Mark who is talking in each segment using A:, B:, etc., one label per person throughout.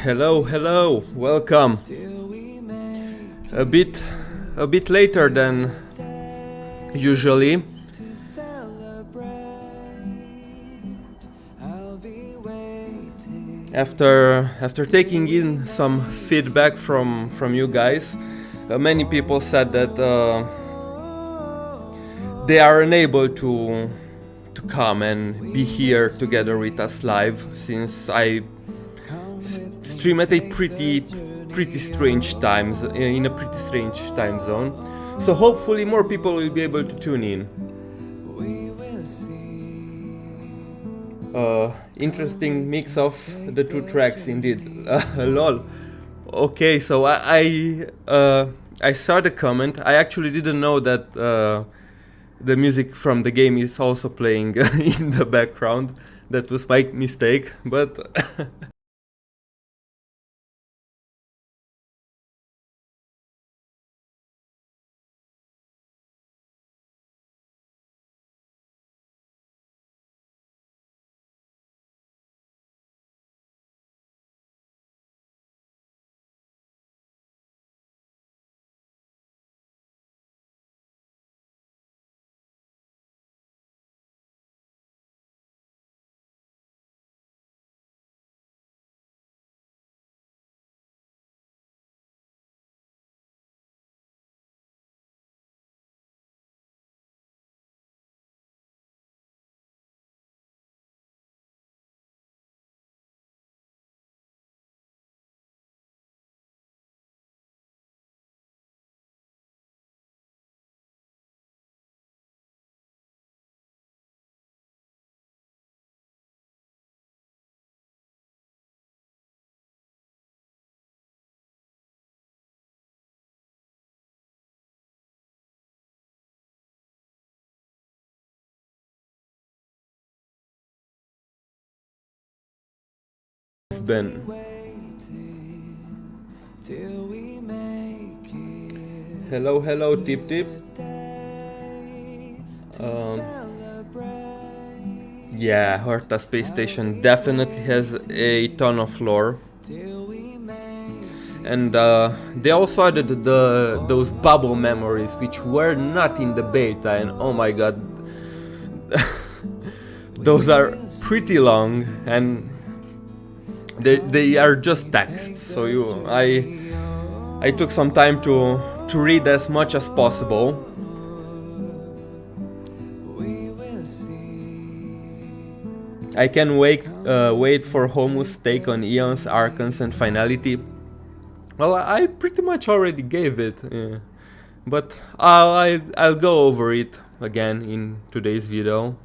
A: Hello, welcome. A bit later than usually. After taking in some feedback from you guys, many people said that they are unable to come and be here together with us live, since I stream at a pretty strange times, in a pretty strange time zone. So hopefully more people will be able to tune in. Interesting mix of the two tracks indeed. Lol. Okay, so I saw the comment. I actually didn't know that the music from the game is also playing in the background. That was my mistake, but it's been. Hello, Tip. Yeah, Horta Space Station definitely has a ton of lore. And they also added those bubble memories, which were not in the beta, and oh my god, those are pretty long, and they are just text. So I took some time to read as much as possible. I can wait for Homu's take on Eon's Archons and Finality. Well, I pretty much already gave it, but I'll go over it again in today's video.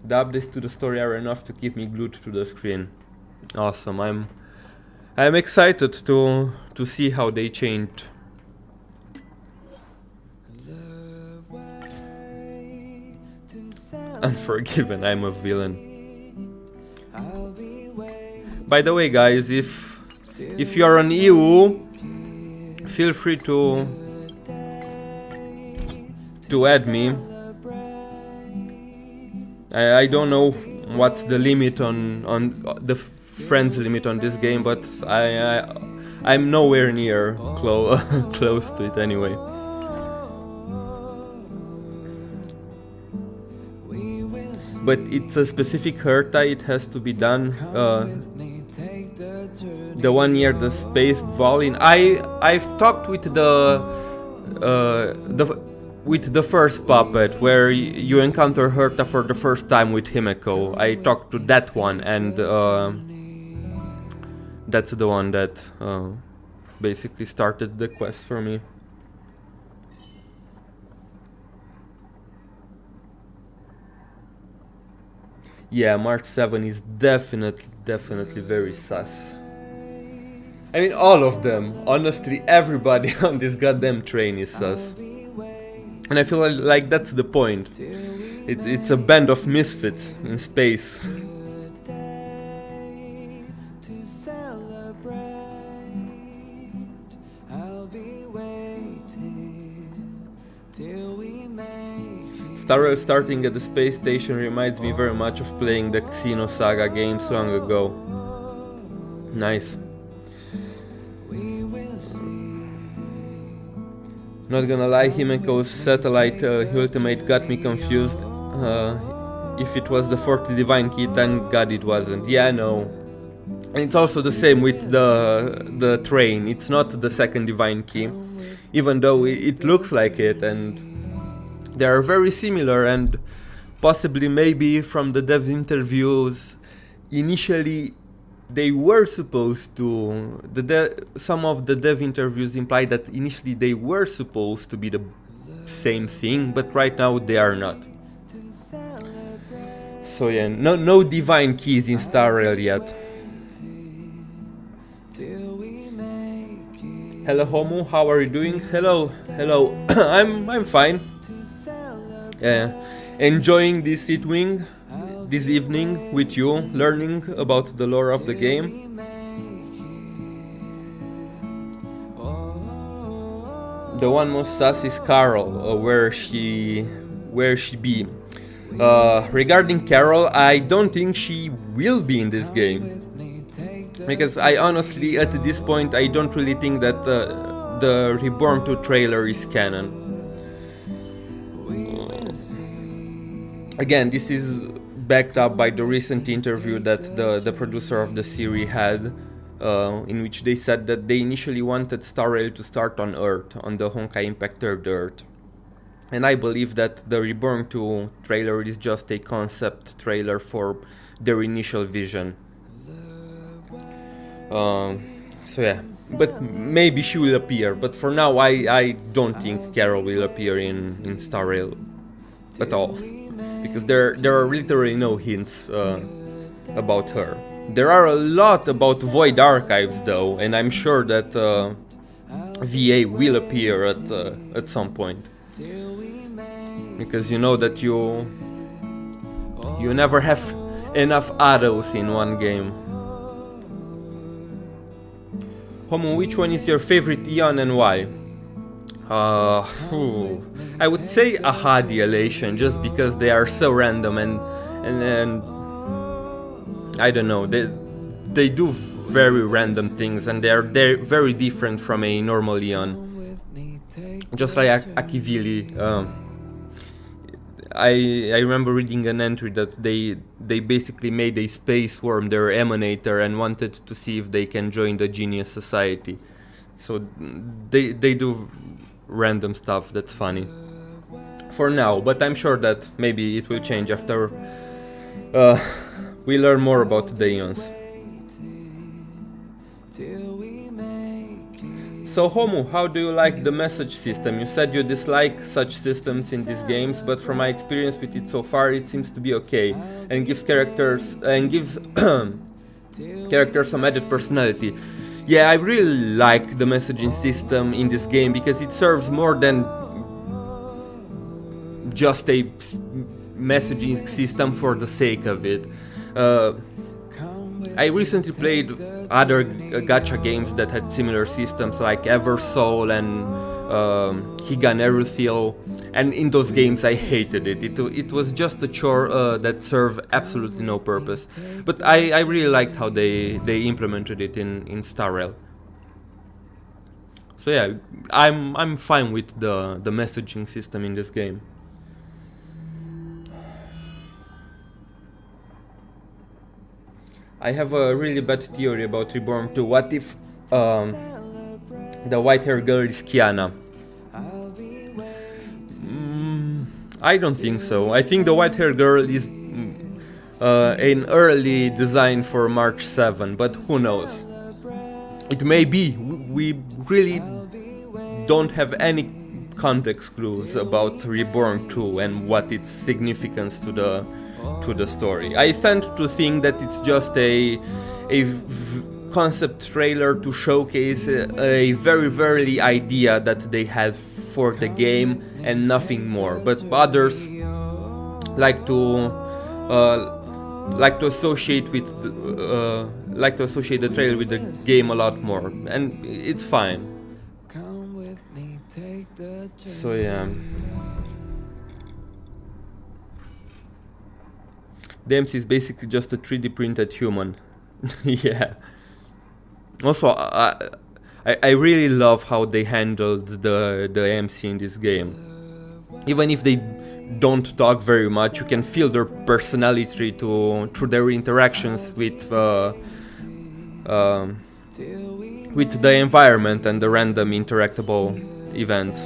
A: The updates to the story are enough to keep me glued to the screen. Awesome. I'm excited to see how they changed. Unforgiven, I'm a villain. By the way, guys, if you're on EU, feel free to add me. I don't know what's the limit on the friends limit on this game, but I'm nowhere near close to it anyway. but it's a specific Herta, it has to be done. The one near the space violin. I've talked with the first puppet where you encounter Herta for the first time with Himeko. I talked to that one, and that's the one that basically started the quest for me. Yeah, March 7 is definitely very sus. I mean, all of them. Honestly, everybody on this goddamn train is sus. And I feel like that's the point. It's a band of misfits in space. Star Rail starting at the space station reminds me very much of playing the Xenosaga games long ago. Nice. Not gonna lie, Himeko's satellite ultimate got me confused. If it was the fourth divine key, thank God it wasn't. Yeah, no. And it's also the same with the train. It's not the second divine key, even though it looks like it, and they are very similar. And possibly, maybe from the devs interviews, initially they were supposed to. Some of the dev interviews imply that initially they were supposed to be the same thing, but right now they are not. So yeah, no divine keys in Star Rail yet. Hello Homo, how are you doing? Hello. I'm fine. Enjoying this evening with you, learning about the lore of the game. The one most sus is Carol, where she be. Regarding Carol, I don't think she will be in this game, because I honestly, at this point, I don't really think that the Reborn 2 trailer is canon. Again, this is backed up by the recent interview that the producer of the series had, in which they said that they initially wanted Star Rail to start on Earth, on the Honkai Impact 3rd Earth. And I believe that the Reborn 2 trailer is just a concept trailer for their initial vision. So yeah, but maybe she will appear, but for now I don't think Carol will appear in Star Rail at all, because there are literally no hints about her. There are a lot about Void Archives though, and I'm sure that VA will appear at some point, because you know that you never have enough autos in one game. Homo, which one is your favorite Eon and why? I would say Ahadi Elation, just because they are so random and I don't know, they do very random things, and they're very different from a normal Eon. Just like Akivili. I remember reading an entry that they basically made a space worm their emanator and wanted to see if they can join the Genius Society. So they do random stuff that's funny for now, but I'm sure that maybe it will change after we learn more about the Eons. So Homo, how do you like the message system? You said you dislike such systems in these games, but from my experience with it so far, it seems to be okay and gives characters characters some added personality. Yeah, I really like the messaging system in this game because it serves more than just a messaging system for the sake of it. I recently played other gacha games that had similar systems like Eversoul and Higan Eruthyll, and in those games I hated it. It was just a chore that served absolutely no purpose. But I really liked how they implemented it in Star Rail. So yeah, I'm fine with the messaging system in this game. I have a really bad theory about Reborn 2. What if the white-haired girl is Kiana? I don't think so. I think the white-haired girl is an early design for March 7, but who knows? It may be. We really don't have any context clues about Reborn 2 and what its significance to the story. I tend to think that it's just a concept trailer to showcase a very early idea that they had for the game and nothing more. But others like to associate the trailer with the game a lot more, and it's fine. So yeah. The MC is basically just a 3D printed human. Yeah. Also, I really love how they handled the MC in this game. Even if they don't talk very much, you can feel their personality through their interactions with the environment and the random interactable events.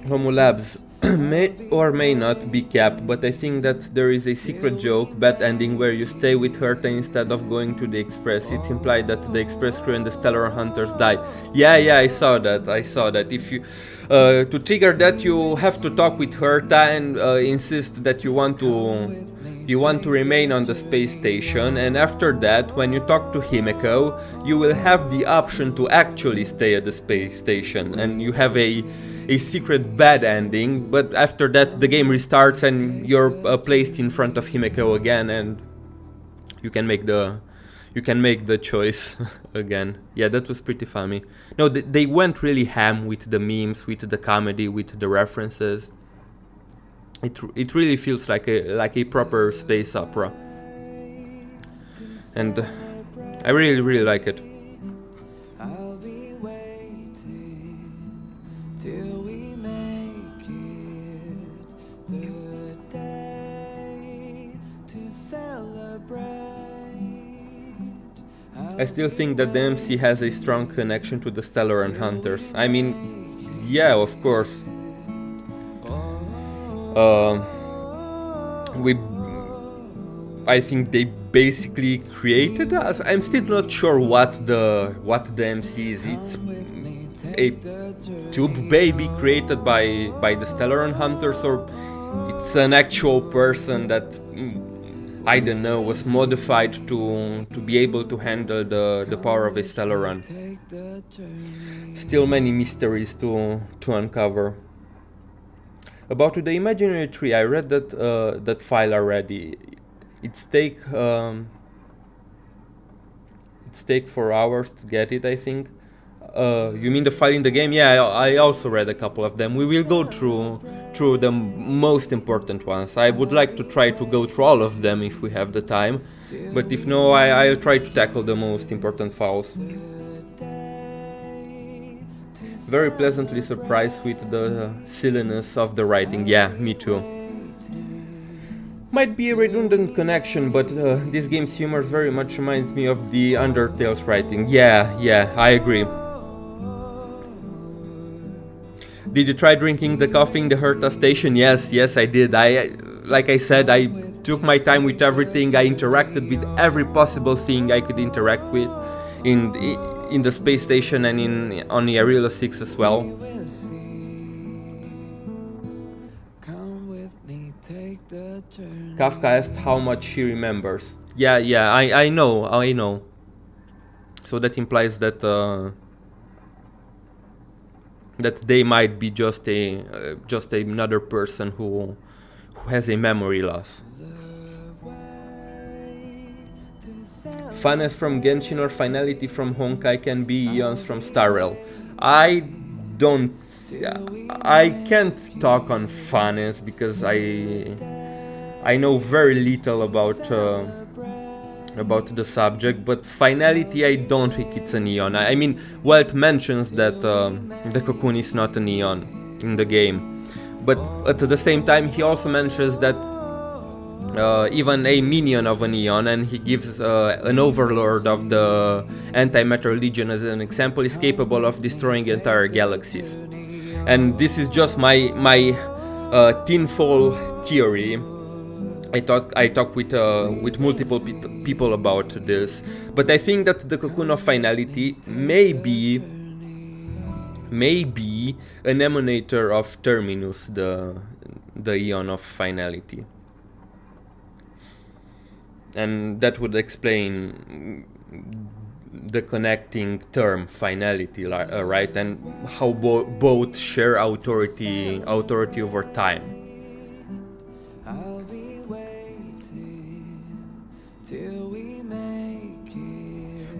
A: Homo Labs may or may not be Cap, but I think that there is a secret joke, bad ending, where you stay with Herta instead of going to the Express. It's implied that the Express crew and the Stellar Hunters die. Yeah, I saw that. If you to trigger that, you have to talk with Herta and insist that you want to remain on the space station, and after that, when you talk to Himeko, you will have the option to actually stay at the space station, and you have a secret bad ending, but after that the game restarts and you're placed in front of Himeko again, and you can make the choice again. Yeah, that was pretty funny. No, they went really ham with the memes, with the comedy, with the references. It really feels like a proper space opera, and I really like it. I still think that the MC has a strong connection to the Stellar and Hunters. I mean, yeah, of course. I think they basically created us. I'm still not sure what the MC is. It's a tube baby created by the Stellar and Hunters, or it's an actual person that, I don't know, was modified to be able to handle the power of a Stellar Run. Still many mysteries to uncover. About the imaginary tree, I read that file already. It's take 4 hours to get it, I think. You mean the file in the game? Yeah, I also read a couple of them. We will go through the most important ones. I would like to try to go through all of them if we have the time, but if no, I'll try to tackle the most important files. Very pleasantly surprised with the silliness of the writing. Yeah, me too. Might be a redundant connection, but this game's humor very much reminds me of the Undertale's writing. Yeah, I agree. Did you try drinking the coffee in the Herta station? Yes, I did. Like I said, I took my time with everything. I interacted with every possible thing I could interact with in the space station and on the Arela 6 as well. Kafka asked how much he remembers. Yeah, I know. So that implies that that they might be just another person who has a memory loss. Funness from Genshin or finality from Honkai can be eons from Star Rail. I can't talk on funness because I know very little about the subject, but finality, I don't think it's an Eon. I mean, well, it mentions that the cocoon is not an Eon in the game, but at the same time he also mentions that even a minion of an Eon, and he gives an overlord of the Antimatter Legion as an example, is capable of destroying entire galaxies. And this is just my tinfoil theory. I talk with multiple people about this, but I think that the Cocoon of Finality may be an emanator of Terminus, the Eon of Finality, and that would explain the connecting term finality, right? And how both share authority over time.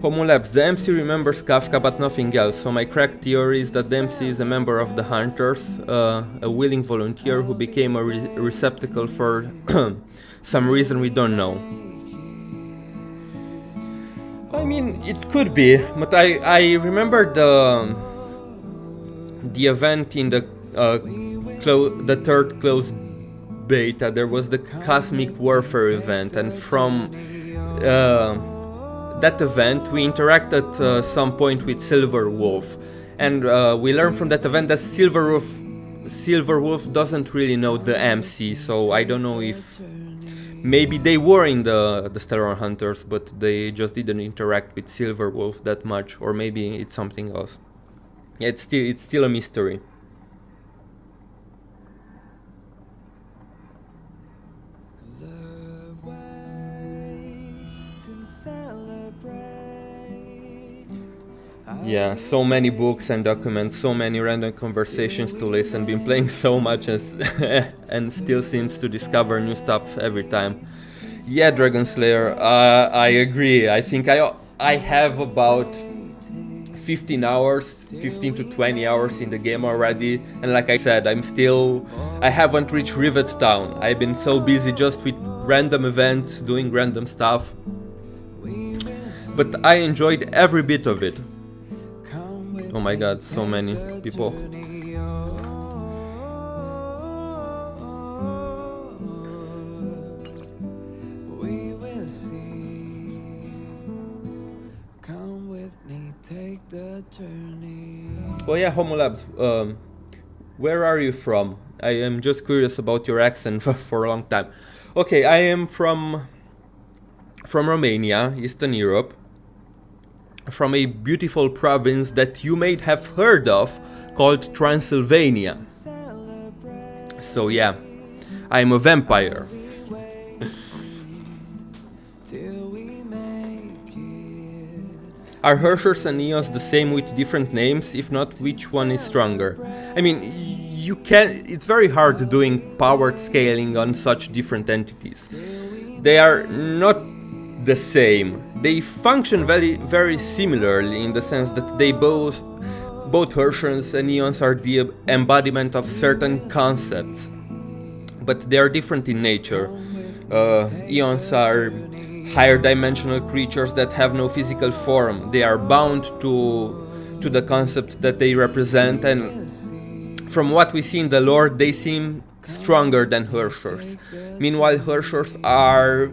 A: Homo Labs, the MC remembers Kafka but nothing else, so my crack theory is that the MC is a member of the Hunters, a willing volunteer who became a receptacle for some reason we don't know. I mean, it could be, but I remember the event in the third closed beta. There was the Cosmic Warfare event, and from that event we interacted at some point with Silver Wolf, and we learned from that event that Silver Wolf doesn't really know the MC, so I don't know if maybe they were in the Stellar Hunters, but they just didn't interact with Silver Wolf that much, or maybe it's something else. Yeah, it's still a mystery. Yeah, so many books and documents, so many random conversations to listen, been playing so much and still seems to discover new stuff every time. Yeah, Dragon Slayer, I agree. I think I have about 15 to 20 hours in the game already, and like I said, I haven't reached Rivet Town. I've been so busy just with random events, doing random stuff, but I enjoyed every bit of it. Oh my god, so many people. Oh yeah, Homo Labs, where are you from? I am just curious about your accent for a long time. Okay, I am from Romania, Eastern Europe, from a beautiful province that you may have heard of called Transylvania. So yeah, I'm a vampire. Are Herschers and Eons the same with different names? If not, which one is stronger? I mean, it's very hard doing powered scaling on such different entities. They are not the same. They function very similarly in the sense that they both Herschers and Eons are the embodiment of certain concepts, but they are different in nature. Eons are higher dimensional creatures that have no physical form. They are bound to the concept that they represent, and from what we see in the lore, they seem stronger than Herschers. Meanwhile, Herschers are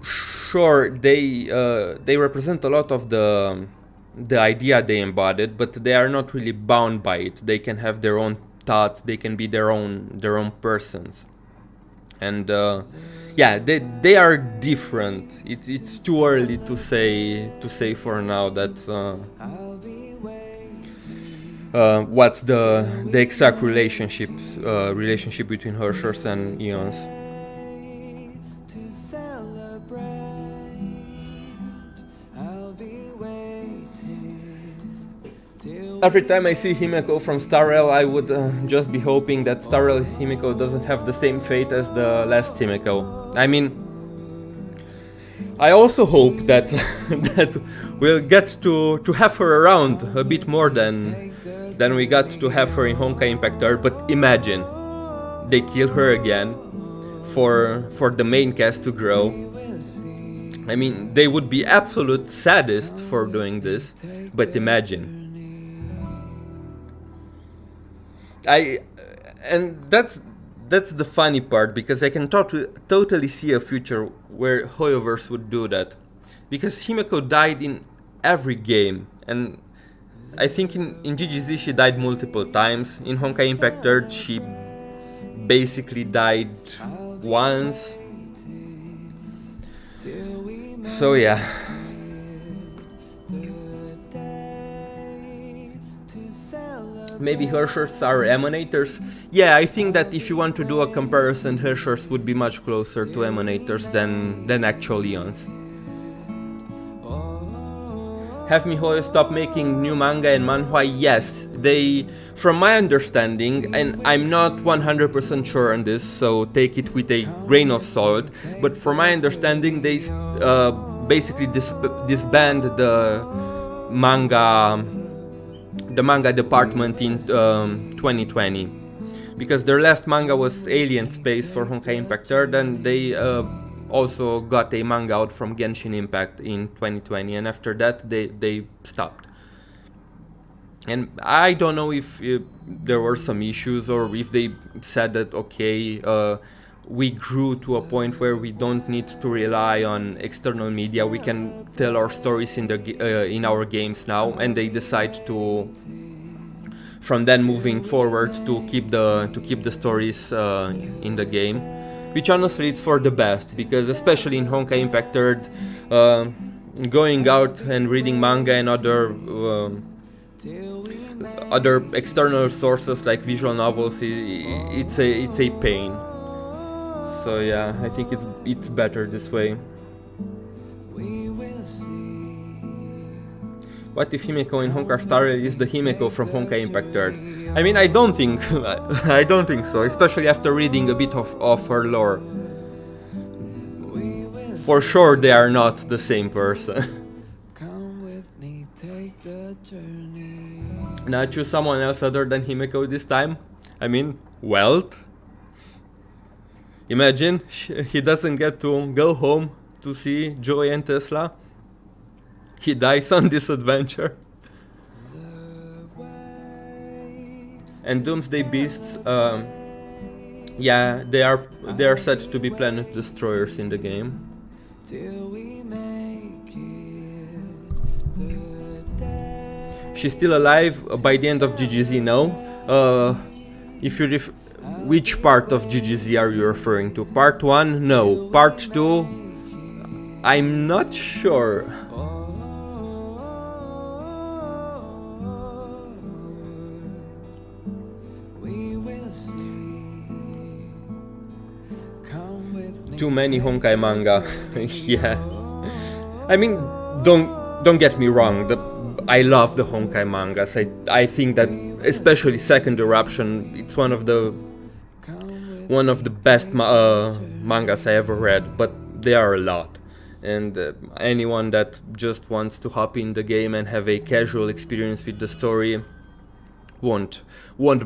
A: sure they represent a lot of the idea they embodied, but they are not really bound by it. They can have their own thoughts. They can be their own persons, and yeah, they are different. It's too early to say for now that what's the exact relationship between Herschers and Eons. Every time I see Himeko from Star Rail, I would just be hoping that Star Rail Himeko doesn't have the same fate as the last Himeko. I mean, I also hope that that we'll get to have her around a bit more than we got to have her in Honkai Impact. But imagine they kill her again for the main cast to grow. I mean, they would be absolute sadists for doing this, but imagine. And that's the funny part, because I can totally see a future where Hoyoverse would do that. Because Himeko died in every game, and I think in GGZ she died multiple times. In Honkai Impact 3rd she basically died once. So yeah. Maybe Hershers are Emanators. Yeah, I think that if you want to do a comparison, Hershers would be much closer to Emanators than actual Eons. Have MiHoYo stop making new manga and manhwa? Yes, they, from my understanding, and I'm not 100% sure on this, so take it with a grain of salt, but from my understanding they basically disband the manga department in 2020, because their last manga was Alien Space for Honkai Impact 3rd, and they also got a manga out from Genshin Impact in 2020, and after that they stopped. And I don't know if there were some issues, or if they said that okay, we grew to a point where we don't need to rely on external media, we can tell our stories in our games now, and they decide to, from then moving forward, to keep the stories in the game, which honestly is for the best, because especially in Honkai Impact 3rd, going out and reading manga and other external sources like visual novels, it's a pain. So yeah, I think it's better this way. What if Himeko in Honkai Star Rail is the Himeko from Honkai Impact 3rd? I mean, I don't think so, especially after reading a bit of her lore. For sure they are not the same person. Now choose someone else other than Himeko this time? I mean, wealth? Imagine he doesn't get to go home to see Joey and Tesla. He dies on this adventure. And Doomsday Beasts, yeah, they are said to be planet destroyers in the game. She's still alive by the end of GGZ, no? If you which part of GGZ are you referring to? Part 1? No. Part 2? I'm not sure. Too many Honkai manga. Yeah. I mean, don't get me wrong. I love the Honkai mangas. I think that, especially Second Eruption, it's one of the best mangas I ever read, but there are a lot, and anyone that just wants to hop in the game and have a casual experience with the story won't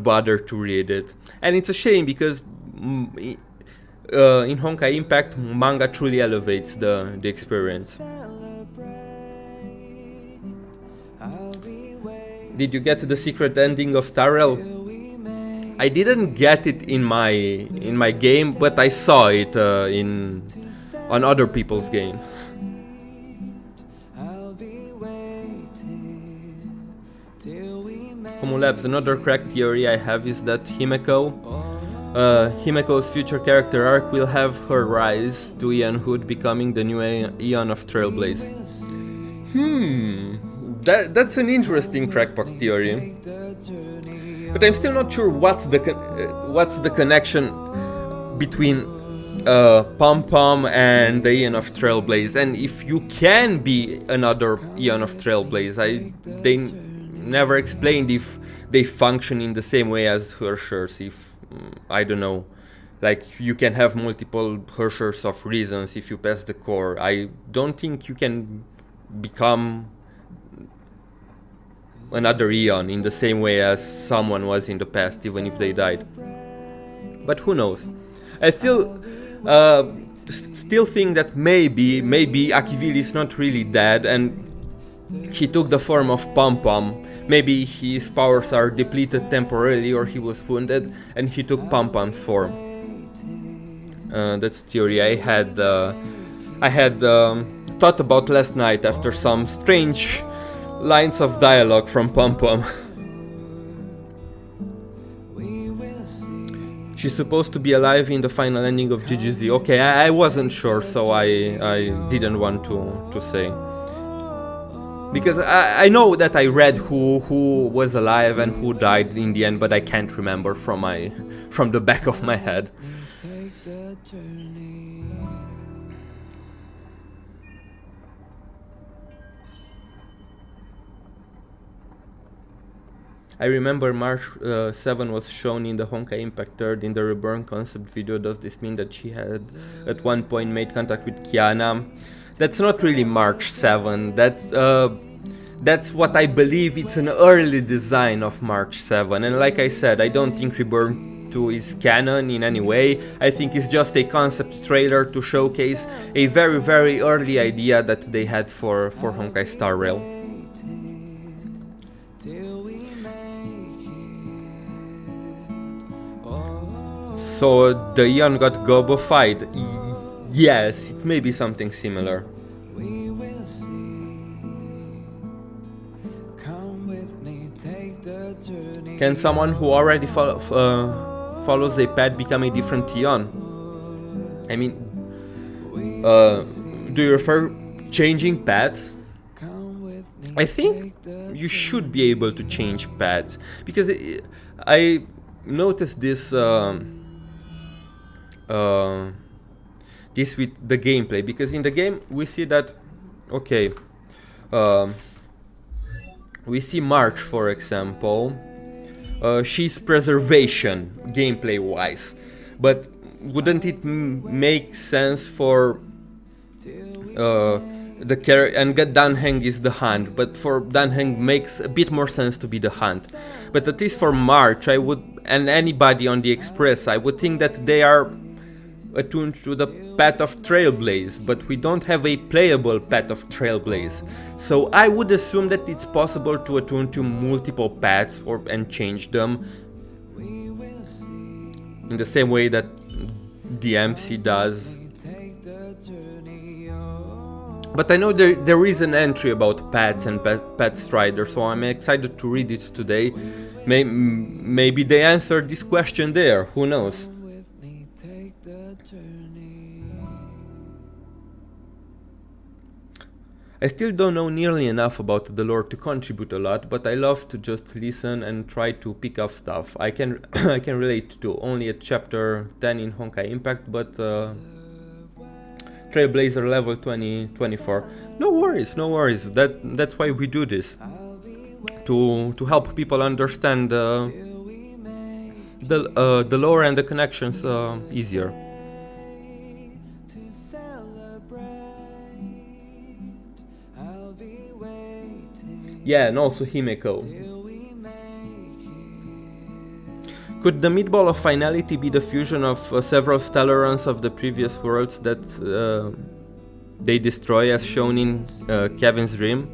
A: bother to read it. And it's a shame, because in Honkai Impact, manga truly elevates the experience. Did you get the secret ending of Star Rail? I didn't get it in my game, but I saw it on other people's game. Homolabs, another crack theory I have is that Himeko's future character arc will have her rise to Eonhood, becoming the new Eon of Trailblaze. That's an interesting crackpot theory. But I'm still not sure what's the connection between Pom Pom and the Eon of Trailblaze, and if you can be another Eon of Trailblaze. They never explained if they function in the same way as Hershers. If I don't know, like you can have multiple Hershers of reasons if you pass the core. I don't think you can become another Eon in the same way as someone was in the past, even if they died. But who knows? I still think that maybe Akivili is not really dead, and he took the form of Pom Pom. Maybe his powers are depleted temporarily, or he was wounded and he took Pom Pom's form. That's a theory I had thought about last night after some strange lines of dialogue from Pom Pom. She's supposed to be alive in the final ending of GGZ. Okay, I wasn't sure, so I didn't want to say. Because I know that I read who was alive and who died in the end, but I can't remember from the back of my head. I remember March 7 was shown in the Honkai Impact 3rd in the Reborn concept video. Does this mean that she had at one point made contact with Kiana? That's not really March 7. That's what I believe. It's an early design of March 7. And like I said, I don't think Reborn 2 is canon in any way. I think it's just a concept trailer to showcase a very, very early idea that they had for Honkai Star Rail. So the Eon got gobofied. Yes, it may be something similar. Can someone who already follows a path become a different Eon? I mean, do you refer changing paths? I think you should be able to change paths, because I noticed this this with the gameplay, because in the game we see that, okay, we see March, for example, she's preservation gameplay wise, but wouldn't it make sense for the character, and Danheng is the hunt, but for Danheng makes a bit more sense to be the hunt. But at least for March, I would, and anybody on the Express, I would think that they are attuned to the path of Trailblaze, but we don't have a playable path of Trailblaze. So I would assume that it's possible to attune to multiple paths and change them in the same way that the MC does. But I know there is an entry about paths and Path Strider, so I'm excited to read it today. Maybe they answered this question there, who knows? I still don't know nearly enough about the lore to contribute a lot, but I love to just listen and try to pick up stuff. I can I can relate to only at chapter 10 in Honkai Impact, but Trailblazer level 24. No worries, no worries. That's why we do this, to help people understand the lore and the connections easier. Yeah, and also Himeko. Could the Meatball of Finality be the fusion of several Stellarons of the previous worlds that they destroy, as shown in Kevin's dream?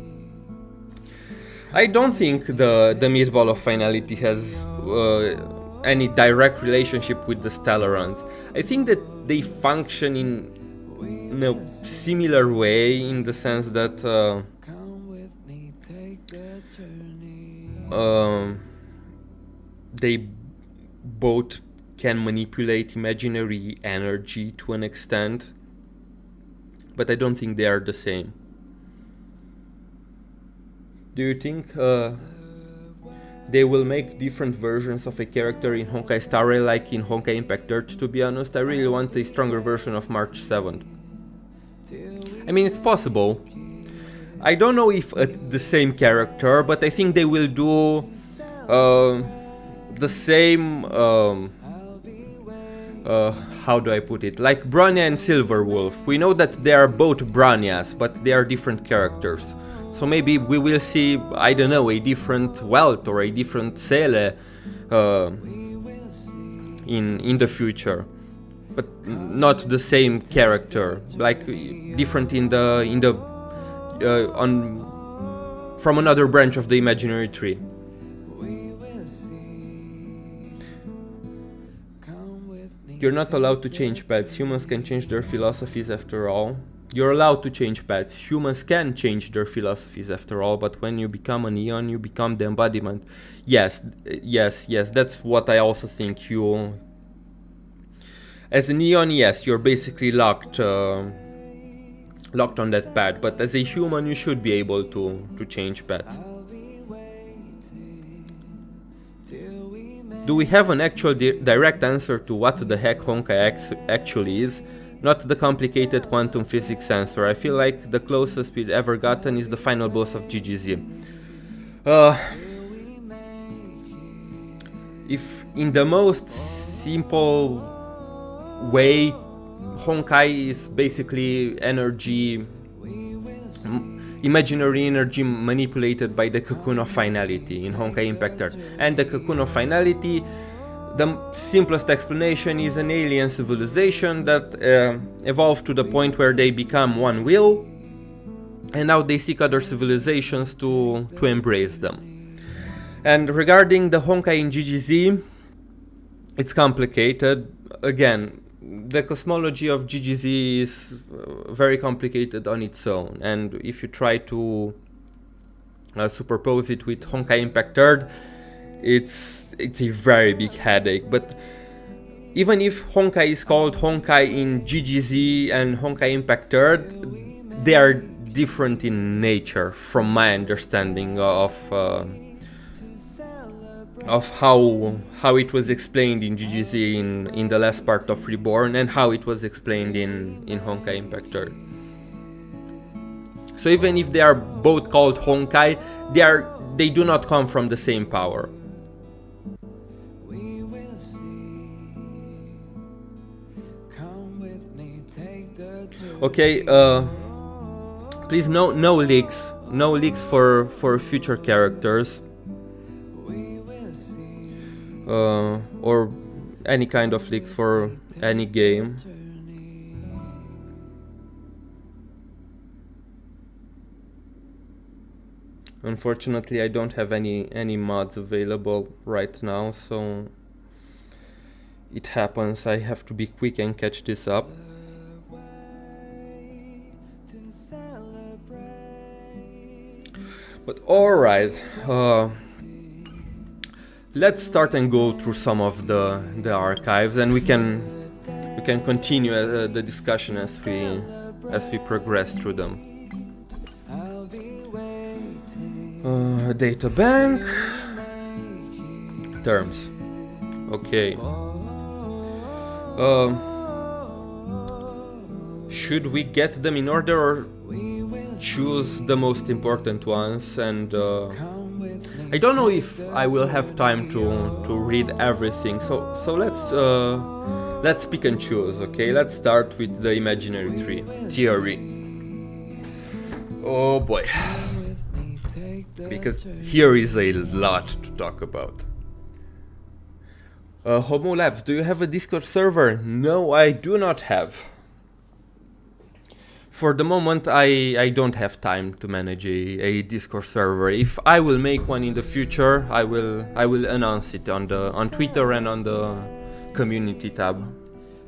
A: I don't think the Meatball of Finality has any direct relationship with the Stellarons. I think that they function in a similar way, in the sense that they both can manipulate imaginary energy to an extent, but I don't think they are the same. Do you think they will make different versions of a character in Honkai Star Rail like in Honkai Impact 3rd? To be honest, I really want a stronger version of March 7th. I mean, it's possible. I don't know if the same character, but I think they will do the same, how do I put it, like Bronya and Silverwolf. We know that they are both Bronyas, but they are different characters. So maybe we will see, I don't know, a different Welt or a different Seele in the future, but not the same character, like different from another branch of the imaginary tree. You're not allowed to change paths. Humans can change their philosophies after all. You're allowed to change paths. Humans can change their philosophies after all, but when you become a neon, you become the embodiment. Yes, that's what I also think. You, as a neon, yes, you're basically locked on that path, but as a human, you should be able to change paths. Do we have an actual direct answer to what the heck Honkai actually is? Not the complicated quantum physics answer. I feel like the closest we've ever gotten is the final boss of GGZ. If in the most simple way, Honkai is basically energy, imaginary energy manipulated by the cocoon of finality in Honkai Impact. And the cocoon of finality, the simplest explanation is an alien civilization that evolved to the point where they become one will, and now they seek other civilizations to embrace them. And regarding the Honkai in GGZ, it's complicated. Again, the cosmology of GGZ is very complicated on its own, and if you try to superpose it with Honkai Impact 3rd, it's a very big headache. But even if Honkai is called Honkai in GGZ and Honkai Impact 3rd, they are different in nature, from my understanding of how it was explained in GGZ in the last part of Reborn, and how it was explained in Honkai Impact 3rd. So even if they are both called Honkai, they do not come from the same power. Okay, please no leaks for future characters. Or any kind of leaks for any game. Unfortunately, I don't have any mods available right now, so it happens. I have to be quick and catch this up. But alright, let's start and go through some of the archives, and we can continue the discussion as we progress through them. Data bank terms. Okay. Should we get them in order or choose the most important ones? And I don't know if I will have time to read everything, so let's pick and choose. Okay, let's start with the imaginary tree theory. Oh boy, because here is a lot to talk about. Homo Labs, do you have a Discord server? No, I do not have. For the moment, I don't have time to manage a Discord server. If I will make one in the future, I will announce it on Twitter and on the community tab.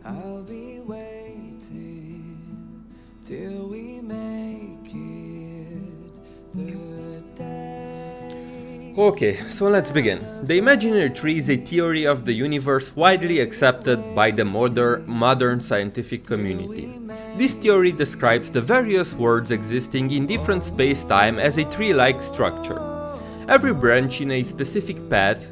A: I'll be waiting till we make it the day. Okay, so let's begin. The imaginary tree is a theory of the universe widely accepted by the modern scientific community. This theory describes the various worlds existing in different space-time as a tree-like structure. Every branch is a specific path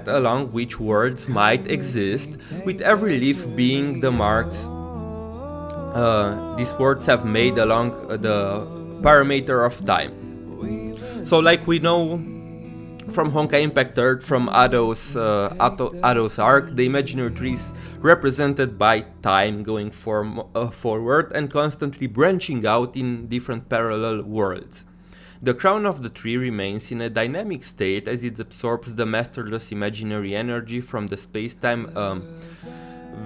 A: along which worlds might exist, with every leaf being the marks these worlds have made along the parameter of time. So, like we know from Honkai Impact 3rd, from Ado's arc, the imaginary trees represented by time going forward and constantly branching out in different parallel worlds. The crown of the tree remains in a dynamic state as it absorbs the masterless imaginary energy from the space-time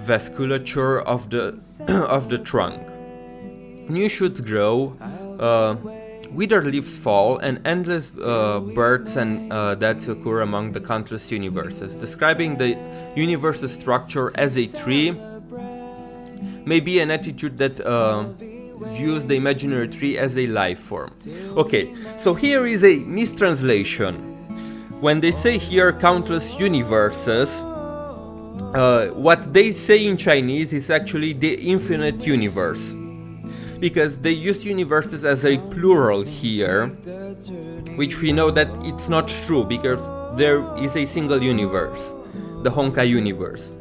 A: vasculature of the trunk. New shoots grow wither leaves fall, and endless births and deaths occur among the countless universes. Describing the universe's structure as a tree may be an attitude that views the imaginary tree as a life form. Okay, so here is a mistranslation. When they say here countless universes, what they say in Chinese is actually the infinite universe, because they use universes as a plural here, which we know that it's not true, because there is a single universe, the Honkai universe.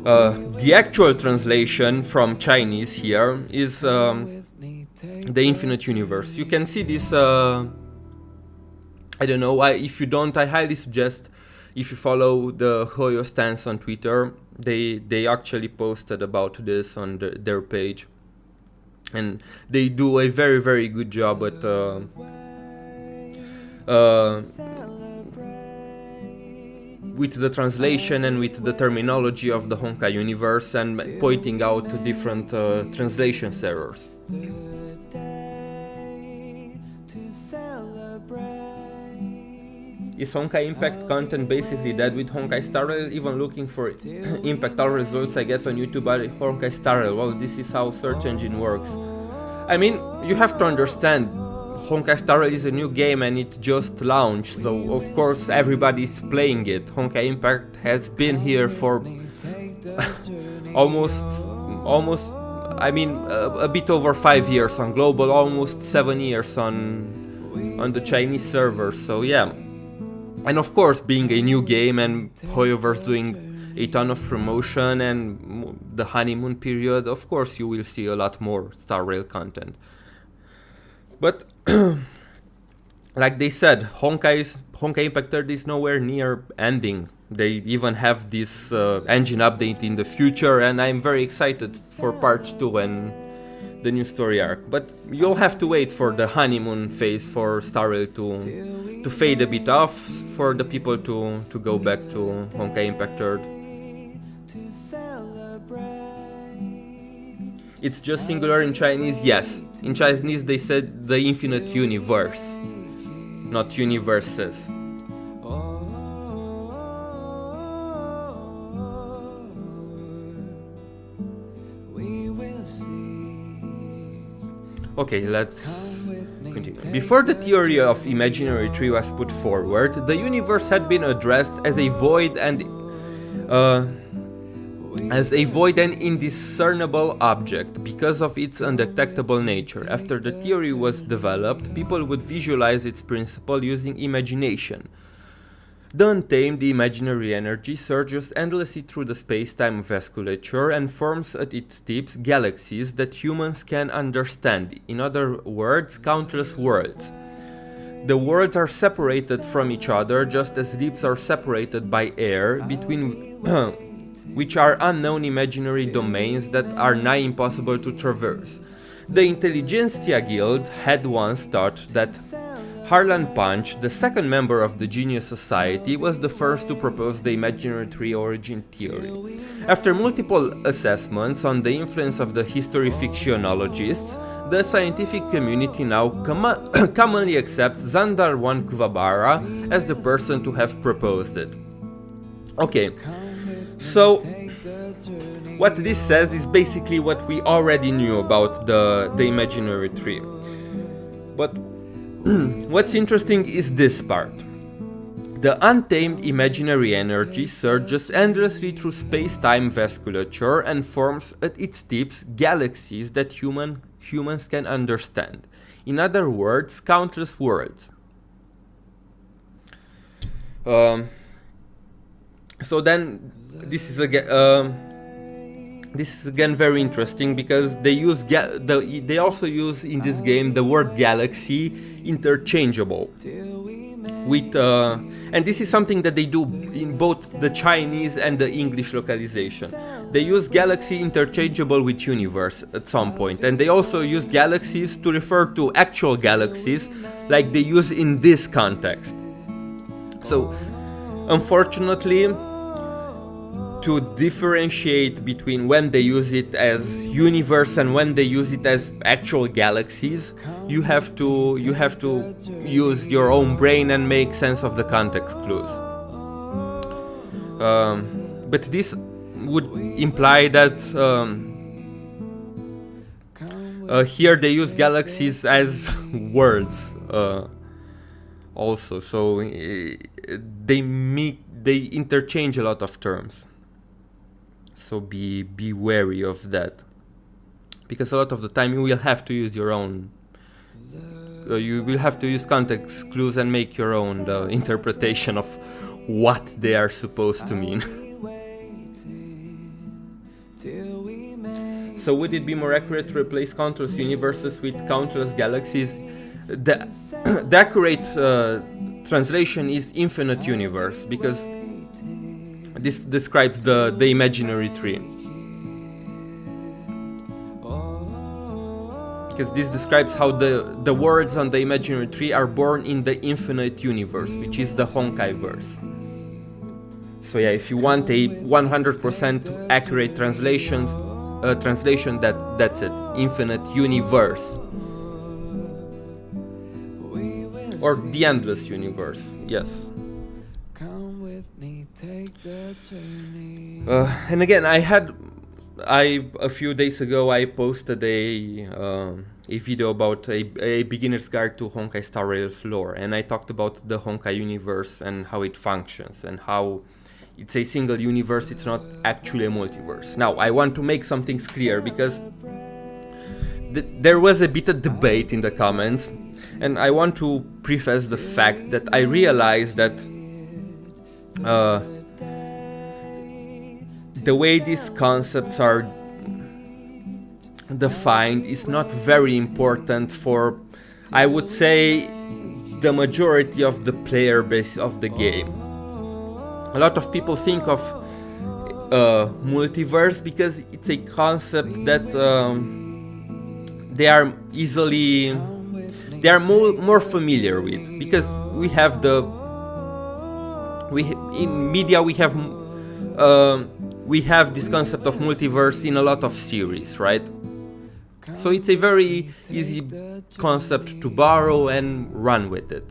A: The actual translation from Chinese here is the infinite universe. You can see this, I don't know, if you don't, I highly suggest, if you follow the Hoyo Stance on Twitter, they actually posted about this on their page. And they do a very, very good job at with the translation and with the terminology of the Honkai universe, and pointing out different translation errors. Is Honkai Impact content basically dead with Honkai Star Rail? Even looking for Impact, all results I get on YouTube are Honkai Star Rail. Well, this is how search engine works. I mean, you have to understand, Honkai Star Rail is a new game and it just launched, so of course everybody's playing it. Honkai Impact has been here for almost, I mean, a bit over 5 years on global, almost 7 years on the Chinese servers, so yeah. And of course, being a new game and Hoyoverse doing a ton of promotion and the honeymoon period, of course you will see a lot more Star Rail content. But like they said, Honkai Impact 30 is nowhere near ending. They even have this engine update in the future, and I'm very excited for part 2 and the new story arc. But you'll have to wait for the honeymoon phase for Star Rail to fade a bit off, for the people to go back to Honkai Impact 3. It's just singular in Chinese? Yes. In Chinese they said the infinite universe, not universes. Okay, let's continue. Before the theory of imaginary tree was put forward, the universe had been addressed as a void and indiscernible object because of its undetectable nature. After the theory was developed, people would visualize its principle using imagination. The untamed imaginary energy surges endlessly through the space-time vasculature and forms at its tips galaxies that humans can understand. In other words, countless worlds. The worlds are separated from each other just as leaves are separated by air, between which are unknown imaginary domains that are nigh impossible to traverse. The Intelligentsia Guild had once thought that Harlan Punch, the second member of the Genius Society, was the first to propose the imaginary tree origin theory. After multiple assessments on the influence of the history fictionologists, the scientific community now commonly accepts Zandarwan Kvabara as the person to have proposed it. Okay, so what this says is basically what we already knew about the imaginary tree. But what's interesting is this part. The untamed imaginary energy surges endlessly through space-time vasculature and forms at its tips galaxies that humans can understand. In other words, countless worlds. So then, this is again very interesting because they use they also use in this game the word galaxy interchangeable with and this is something that they do in both the Chinese and the English localization. They use galaxy interchangeable with universe at some point, and they also use galaxies to refer to actual galaxies like they use in this context. So unfortunately, to differentiate between when they use it as universe and when they use it as actual galaxies, you have to use your own brain and make sense of the context clues. But this would imply that here they use galaxies as words also, so they interchange a lot of terms. So be wary of that, because a lot of the time you will have to use your own. You will have to use context clues and make your own interpretation of what they are supposed to mean. So would it be more accurate to replace countless universes with countless galaxies? The accurate translation is infinite universe, because this describes the imaginary tree. Because this describes how the words on the imaginary tree are born in the infinite universe, which is the Honkai verse. So yeah, if you want a 100% accurate translation, that's it. Infinite universe. Or the endless universe, yes. And again, a few days ago I posted a video about a beginner's guide to Honkai Star Rail's lore, and I talked about the Honkai universe and how it functions and how it's a single universe, it's not actually a multiverse. Now, I want to make some things clear, because there was a bit of debate in the comments, and I want to preface the fact that I realized that the way these concepts are defined is not very important for, I would say, the majority of the player base of the game. A lot of people think of multiverse because it's a concept that they are more familiar with, because in media we have this concept of multiverse in a lot of series, right? So it's a very easy concept to borrow and run with it.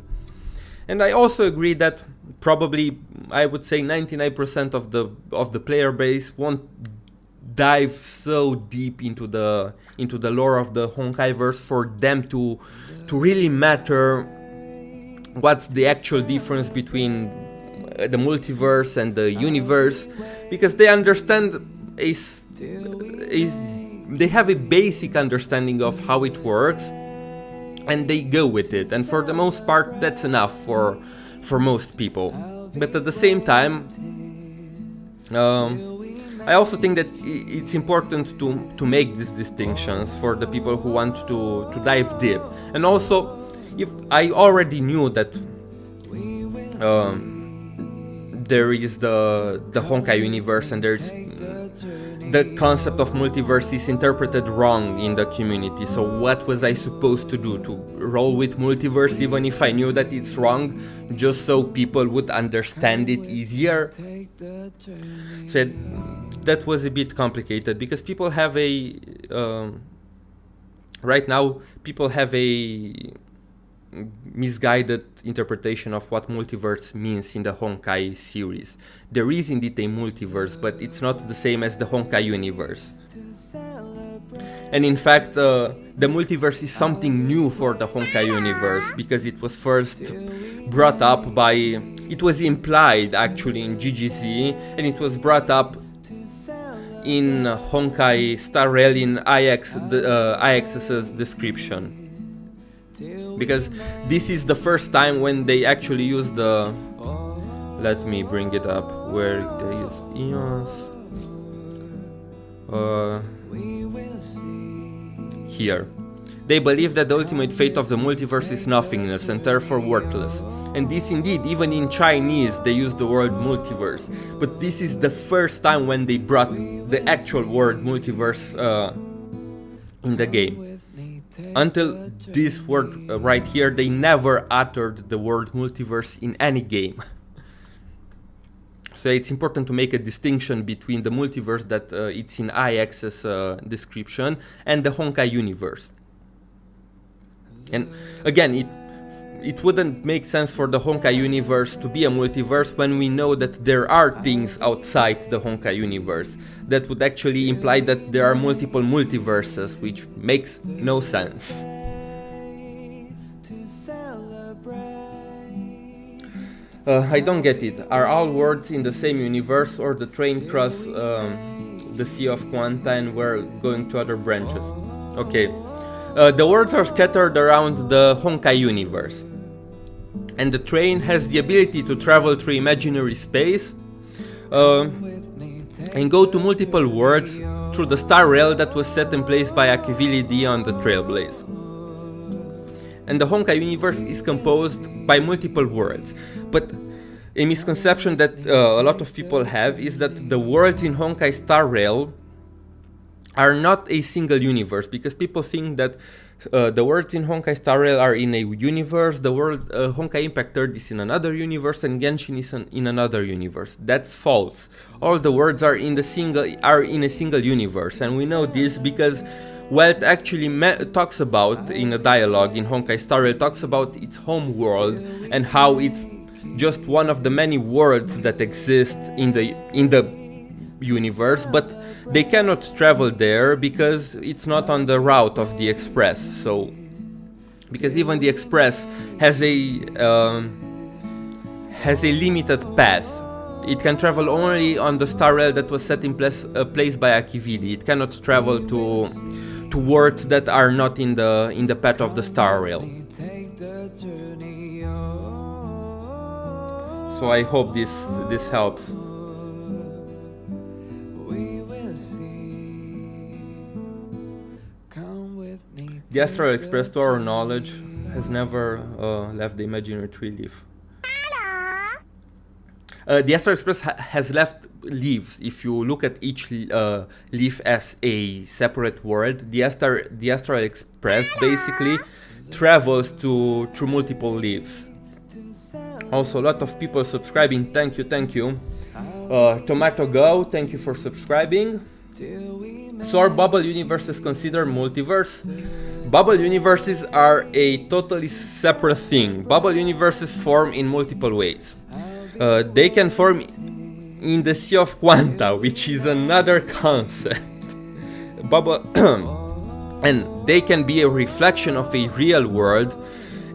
A: And I also agree that probably, I would say 99% of the player base won't dive so deep into the lore of the Honkai verse for them to really matter what's the actual difference between the multiverse and the universe, because they understand they have a basic understanding of how it works and they go with it, and for the most part that's enough for most people. But at the same time, I also think that it's important to make these distinctions for the people who want to dive deep. And also, if I already knew that there is the Honkai universe and there's the concept of multiverse is interpreted wrong in the community. So what was I supposed to do? To roll with multiverse even if I knew that it's wrong, just so people would understand it easier? So that was a bit complicated, because people have right now people have a misguided interpretation of what multiverse means in the Honkai series. There is indeed a multiverse, but it's not the same as the Honkai universe. And in fact, the multiverse is something new for the Honkai universe, because it was first brought up it was implied actually in GGZ, and it was brought up in Honkai Star Rail in IX's description. Because this is the first time when they actually use the... Let me bring it up where there is eons. Here. They believe that the ultimate fate of the multiverse is nothingness and therefore worthless. And this indeed, even in Chinese, they use the word multiverse. But this is the first time when they brought the actual word multiverse in the game. Until this word right here, they never uttered the word multiverse in any game. So it's important to make a distinction between the multiverse that it's in I-axis description and the Honkai universe. And again, it wouldn't make sense for the Honkai universe to be a multiverse when we know that there are things outside the Honkai universe. That would actually imply that there are multiple multiverses, which makes no sense. I don't get it. Are all worlds in the same universe, or the train cross the Sea of Quanta and we're going to other branches? Okay. The worlds are scattered around the Honkai universe. And the train has the ability to travel through imaginary space and go to multiple worlds through the Star Rail that was set in place by Akivili D on the Trailblaze. And the Honkai universe is composed by multiple worlds. But a misconception that a lot of people have is that the worlds in Honkai Star Rail are not a single universe, because people think that the worlds in Honkai Star Rail are in a universe, the world Honkai Impact 3 is in another universe, and Genshin is in another universe. That's false. All the worlds are in a single universe, and we know this because Welt actually talks about in a dialogue in Honkai Star Rail, talks about its home world and how it's just one of the many worlds that exist in the universe, but they cannot travel there because it's not on the route of the Express. So, because even the Express has a limited path. It can travel only on the Star Rail that was set in place by Akivili. It cannot travel to worlds that are not in the path of the Star Rail. So I hope this helps. The Astral Express, to our knowledge, has never left the imaginary tree leaf. The Astral Express has left leaves. If you look at each leaf as a separate world, the Astral Express basically travels through multiple leaves. Also, a lot of people subscribing. Thank you. Tomato Go, thank you for subscribing. So are bubble universes considered multiverse? Bubble universes are a totally separate thing. Bubble universes form in multiple ways. They can form in the Sea of Quanta, which is another concept. And they can be a reflection of a real world.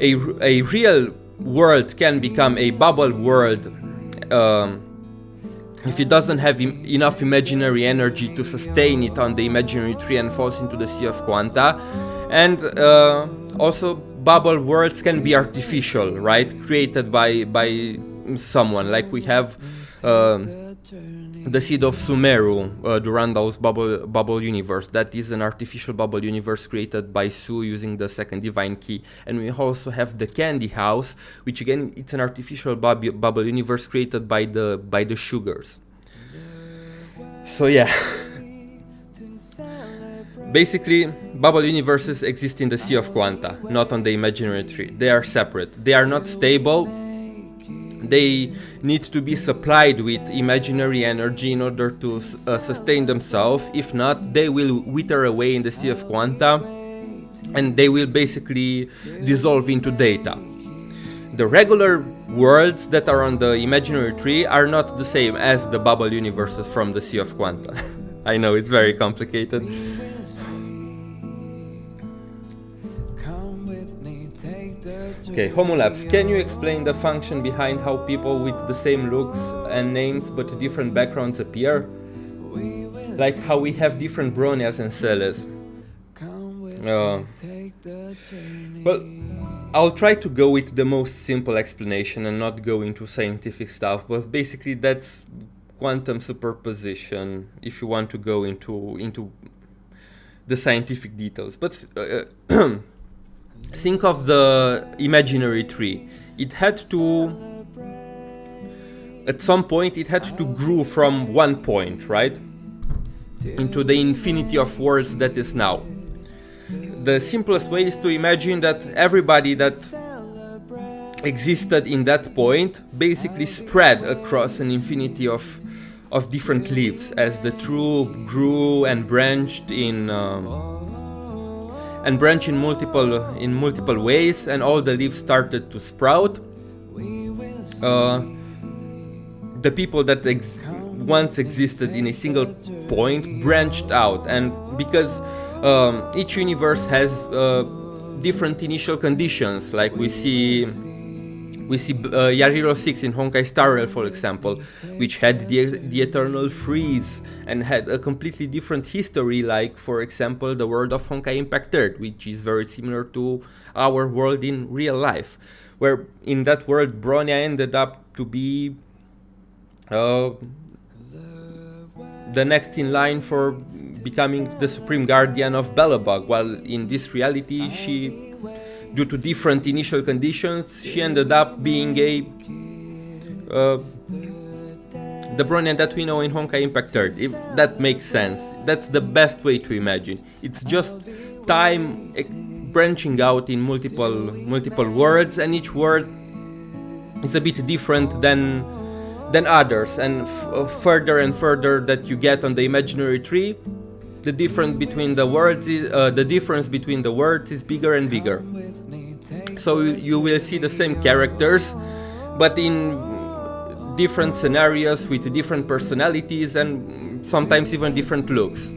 A: A real world can become a bubble world if it doesn't have enough imaginary energy to sustain it on the imaginary tree and falls into the Sea of Quanta. And also bubble worlds can be artificial, right? Created by someone, like we have the Seed of Sumeru, Durandal's bubble universe. That is an artificial bubble universe created by Su using the second divine key. And we also have the Candy House, which again, it's an artificial bubble universe created by the sugars. So yeah. Basically, bubble universes exist in the Sea of Quanta, not on the imaginary tree. They are separate. They are not stable. They need to be supplied with imaginary energy in order to sustain themselves. If not, they will wither away in the Sea of Quanta and they will basically dissolve into data. The regular worlds that are on the imaginary tree are not the same as the bubble universes from the Sea of Quanta. I know, it's very complicated. Okay, Homolabs, can you explain the function behind how people with the same looks and names but different backgrounds appear? Like how we have different bronias and seles. Well, I'll try to go with the most simple explanation and not go into scientific stuff, but basically that's quantum superposition if you want to go into the scientific details. But think of the imaginary tree. It had to, at some point, it had to grow from one point, right? Into the infinity of worlds that is now. The simplest way is to imagine that everybody that existed in that point basically spread across an infinity of different leaves as the tree grew and branched in multiple ways, and all the leaves started to sprout. The people that once existed in a single point branched out, and because each universe has different initial conditions, like we see Yarilo 6 in Honkai Star Rail, for example, which had the eternal freeze and had a completely different history, like, for example, the world of Honkai Impact 3rd, which is very similar to our world in real life, where in that world Bronya ended up to be the next in line for becoming the Supreme Guardian of Belobog, while in this reality she, due to different initial conditions, she ended up being the Bronya that we know in Honkai Impact 3rd, if that makes sense. That's the best way to imagine. It's just time branching out in multiple worlds, and each world is a bit different than others, and further and further that you get on the imaginary tree, the difference between the words is bigger and bigger. So you will see the same characters, but in different scenarios with different personalities and sometimes even different looks.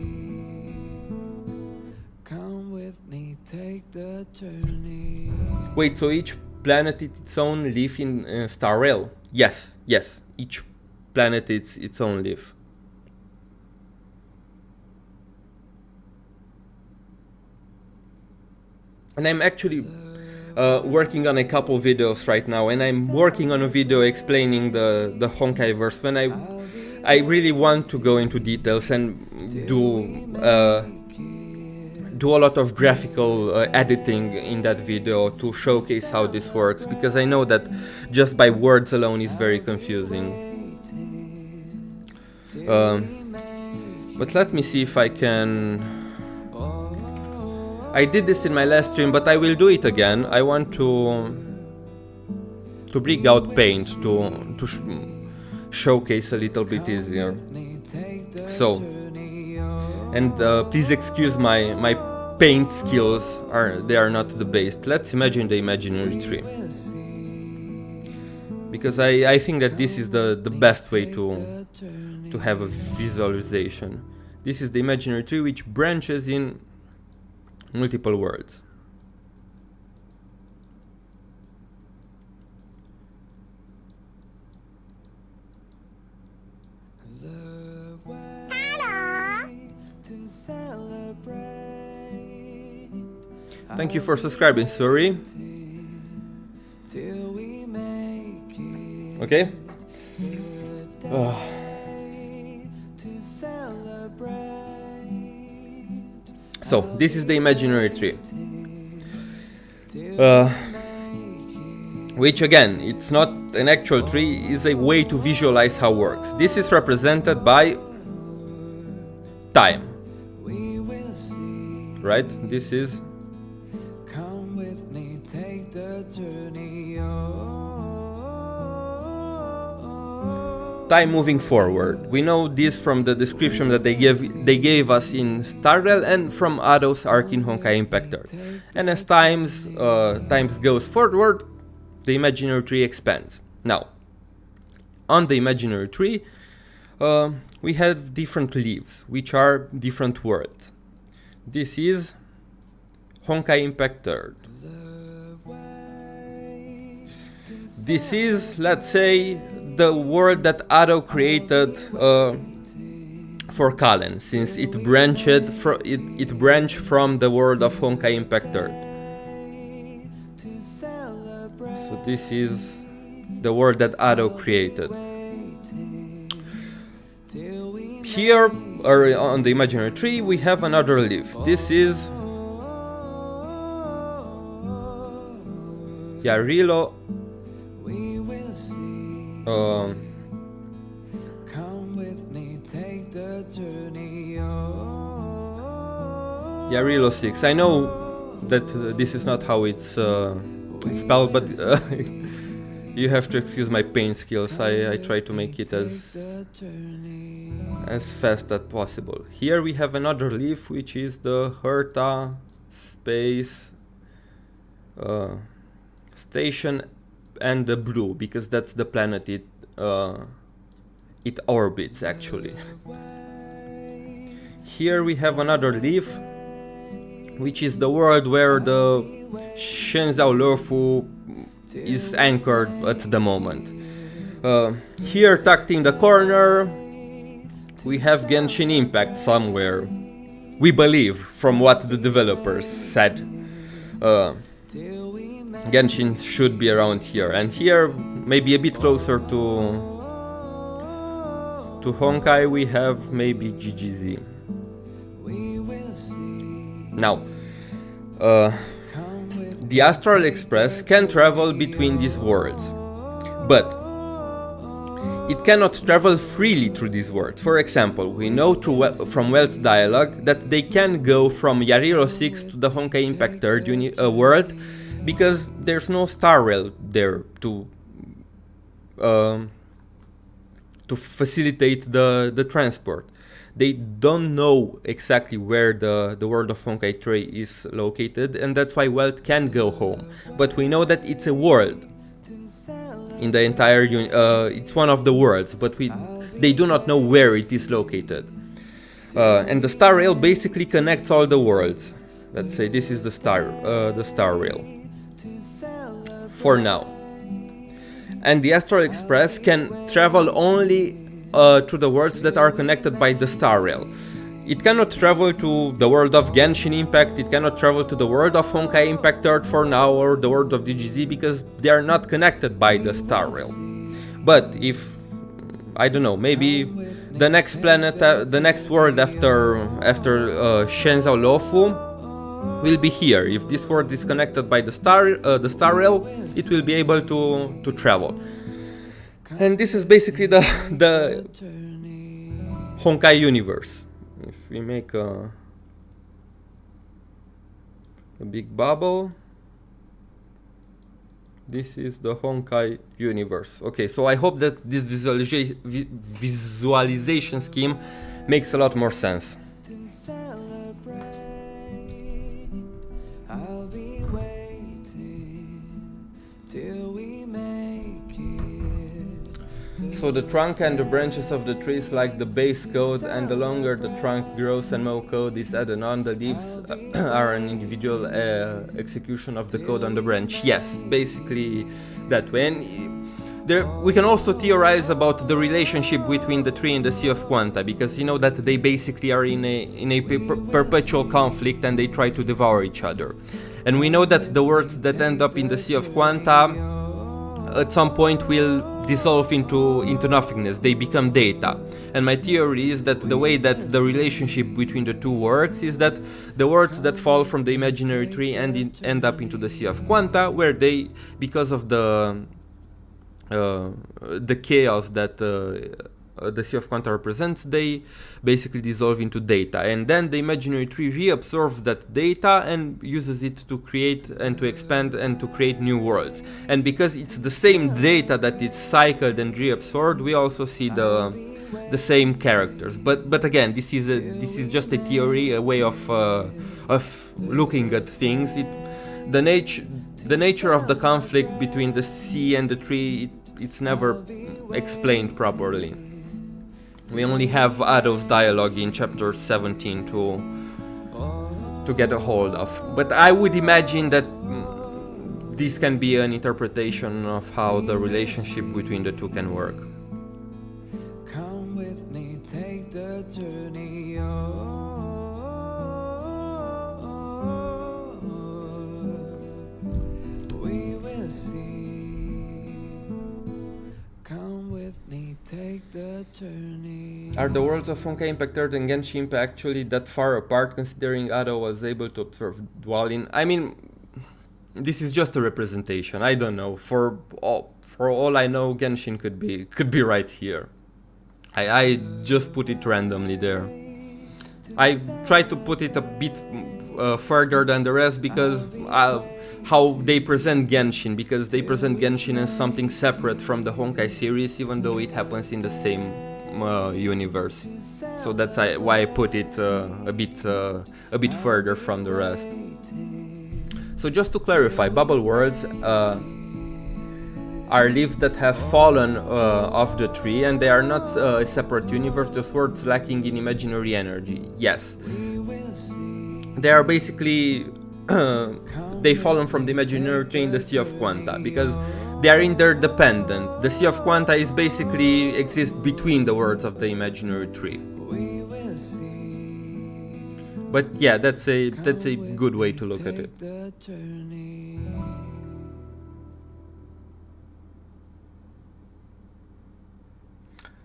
A: Wait, so each planet is its own leaf in Star Rail? Yes, each planet is its own leaf. And I'm actually working on a couple videos right now, and I'm working on a video explaining the Honkai verse, when I really want to go into details and do a lot of graphical editing in that video to showcase how this works, because I know that just by words alone is very confusing. But let me see if I can... I did this in my last stream, but I will do it again. I want to bring out paint to showcase a little bit easier. So, and please excuse my paint skills, they are not the best. Let's imagine the imaginary tree, because I think that this is the best way to have a visualization. This is the imaginary tree, which branches in multiple worlds. Thank you for subscribing, sorry. Okay. So, this is the imaginary tree. Which again, it's not an actual tree, it's a way to visualize how it works. This is represented by time. Right? This is time moving forward. We know this from the description that they gave us in Star Rail and from Ado's arc in Honkai Impact 3rd. And as times goes forward, the imaginary tree expands. Now, on the imaginary tree, we have different leaves, which are different worlds. This is Honkai Impact 3rd. This is, let's say, the world that Ado created for Kallen, since it branched from the world of Honkai Impact 3rd. So this is the world that Ado created. Here, on the imaginary tree, we have another leaf. This is Yarilo. Yarilo 6. I know that this is not how it's spelled, but You have to excuse my paint skills. I try to make it as fast as possible. Here we have another leaf, which is the Herta space station, and the blue, because that's the planet it orbits actually. Here we have another leaf, which is the world where the Shenzhou Luofu is anchored at the moment. Here, tucked in the corner, we have Genshin Impact somewhere. We believe, from what the developers said. Genshin should be around here, and here, maybe a bit closer to Honkai, we have maybe GGZ. Now, the Astral Express can travel between these worlds, but it cannot travel freely through these worlds. For example, we know from Welt's dialogue that they can go from Yarilo 6 to the Honkai Impact 3rd world, because there's no Star Rail there to facilitate the transport. They don't know exactly where the world of Honkai 3 is located, and that's why Welt can go home. But we know that it's a world in the entire it's one of the worlds, but they do not know where it is located. And the Star Rail basically connects all the worlds. Let's say this is the Star Rail for now. And the Astral Express can travel only to the worlds that are connected by the Star Rail. It cannot travel to the world of Genshin Impact, it cannot travel to the world of Honkai Impact 3rd for now, or the world of DGZ, because they are not connected by the Star Rail. But if, I don't know, maybe the next planet, the next world after Shenzhou Luofu will be here. If this world is connected by the Star Rail, it will be able to travel. And this is basically the Honkai universe. If we make a big bubble, this is the Honkai universe. Okay, so I hope that this visualization scheme makes a lot more sense. So the trunk and the branches of the trees like the base code, and the longer the trunk grows and more code is added on, the leaves are an individual execution of the code on the branch. Yes, basically that way. And we can also theorize about the relationship between the tree and the Sea of Quanta, because you know that they basically are in a perpetual conflict and they try to devour each other. And we know that the words that end up in the Sea of Quanta at some point will dissolve into nothingness. They become data. And my theory is that the way that the relationship between the two works is that the words that fall from the imaginary tree end up into the Sea of Quanta, where they, because of the chaos that the Sea of Quanta represents, they basically dissolve into data, and then the imaginary tree reabsorbs that data and uses it to create and to expand and to create new worlds. And because it's the same data that it's cycled and reabsorbed, we also see the same characters. But again, this is just a theory, a way of looking at things. The nature of the conflict between the sea and the tree, it's never explained properly. We only have Ado's dialogue in chapter 17 to get a hold of. But I would imagine that this can be an interpretation of how the relationship between the two can work. Come with me, take the journey we will see. Come with me, take the journey. Are the worlds of Honkai Impact 3rd and Genshin Impact actually that far apart, considering Ado was able to observe Dwalin? I mean, this is just a representation. I don't know. For all I know, Genshin could be right here. I just put it randomly there. I tried to put it a bit further than the rest because how they present Genshin, because they present Genshin as something separate from the Honkai series, even though it happens in the same universe. So that's why I put it a bit further from the rest. So just to clarify, bubble worlds are leaves that have fallen off the tree, and they are not a separate universe, just worlds lacking in imaginary energy. Yes, they are basically they fallen from the imaginary tree in the Sea of Quanta, because they are interdependent. The Sea of Quanta is basically exists between the worlds of the imaginary tree. But yeah, that's a good way to look at it.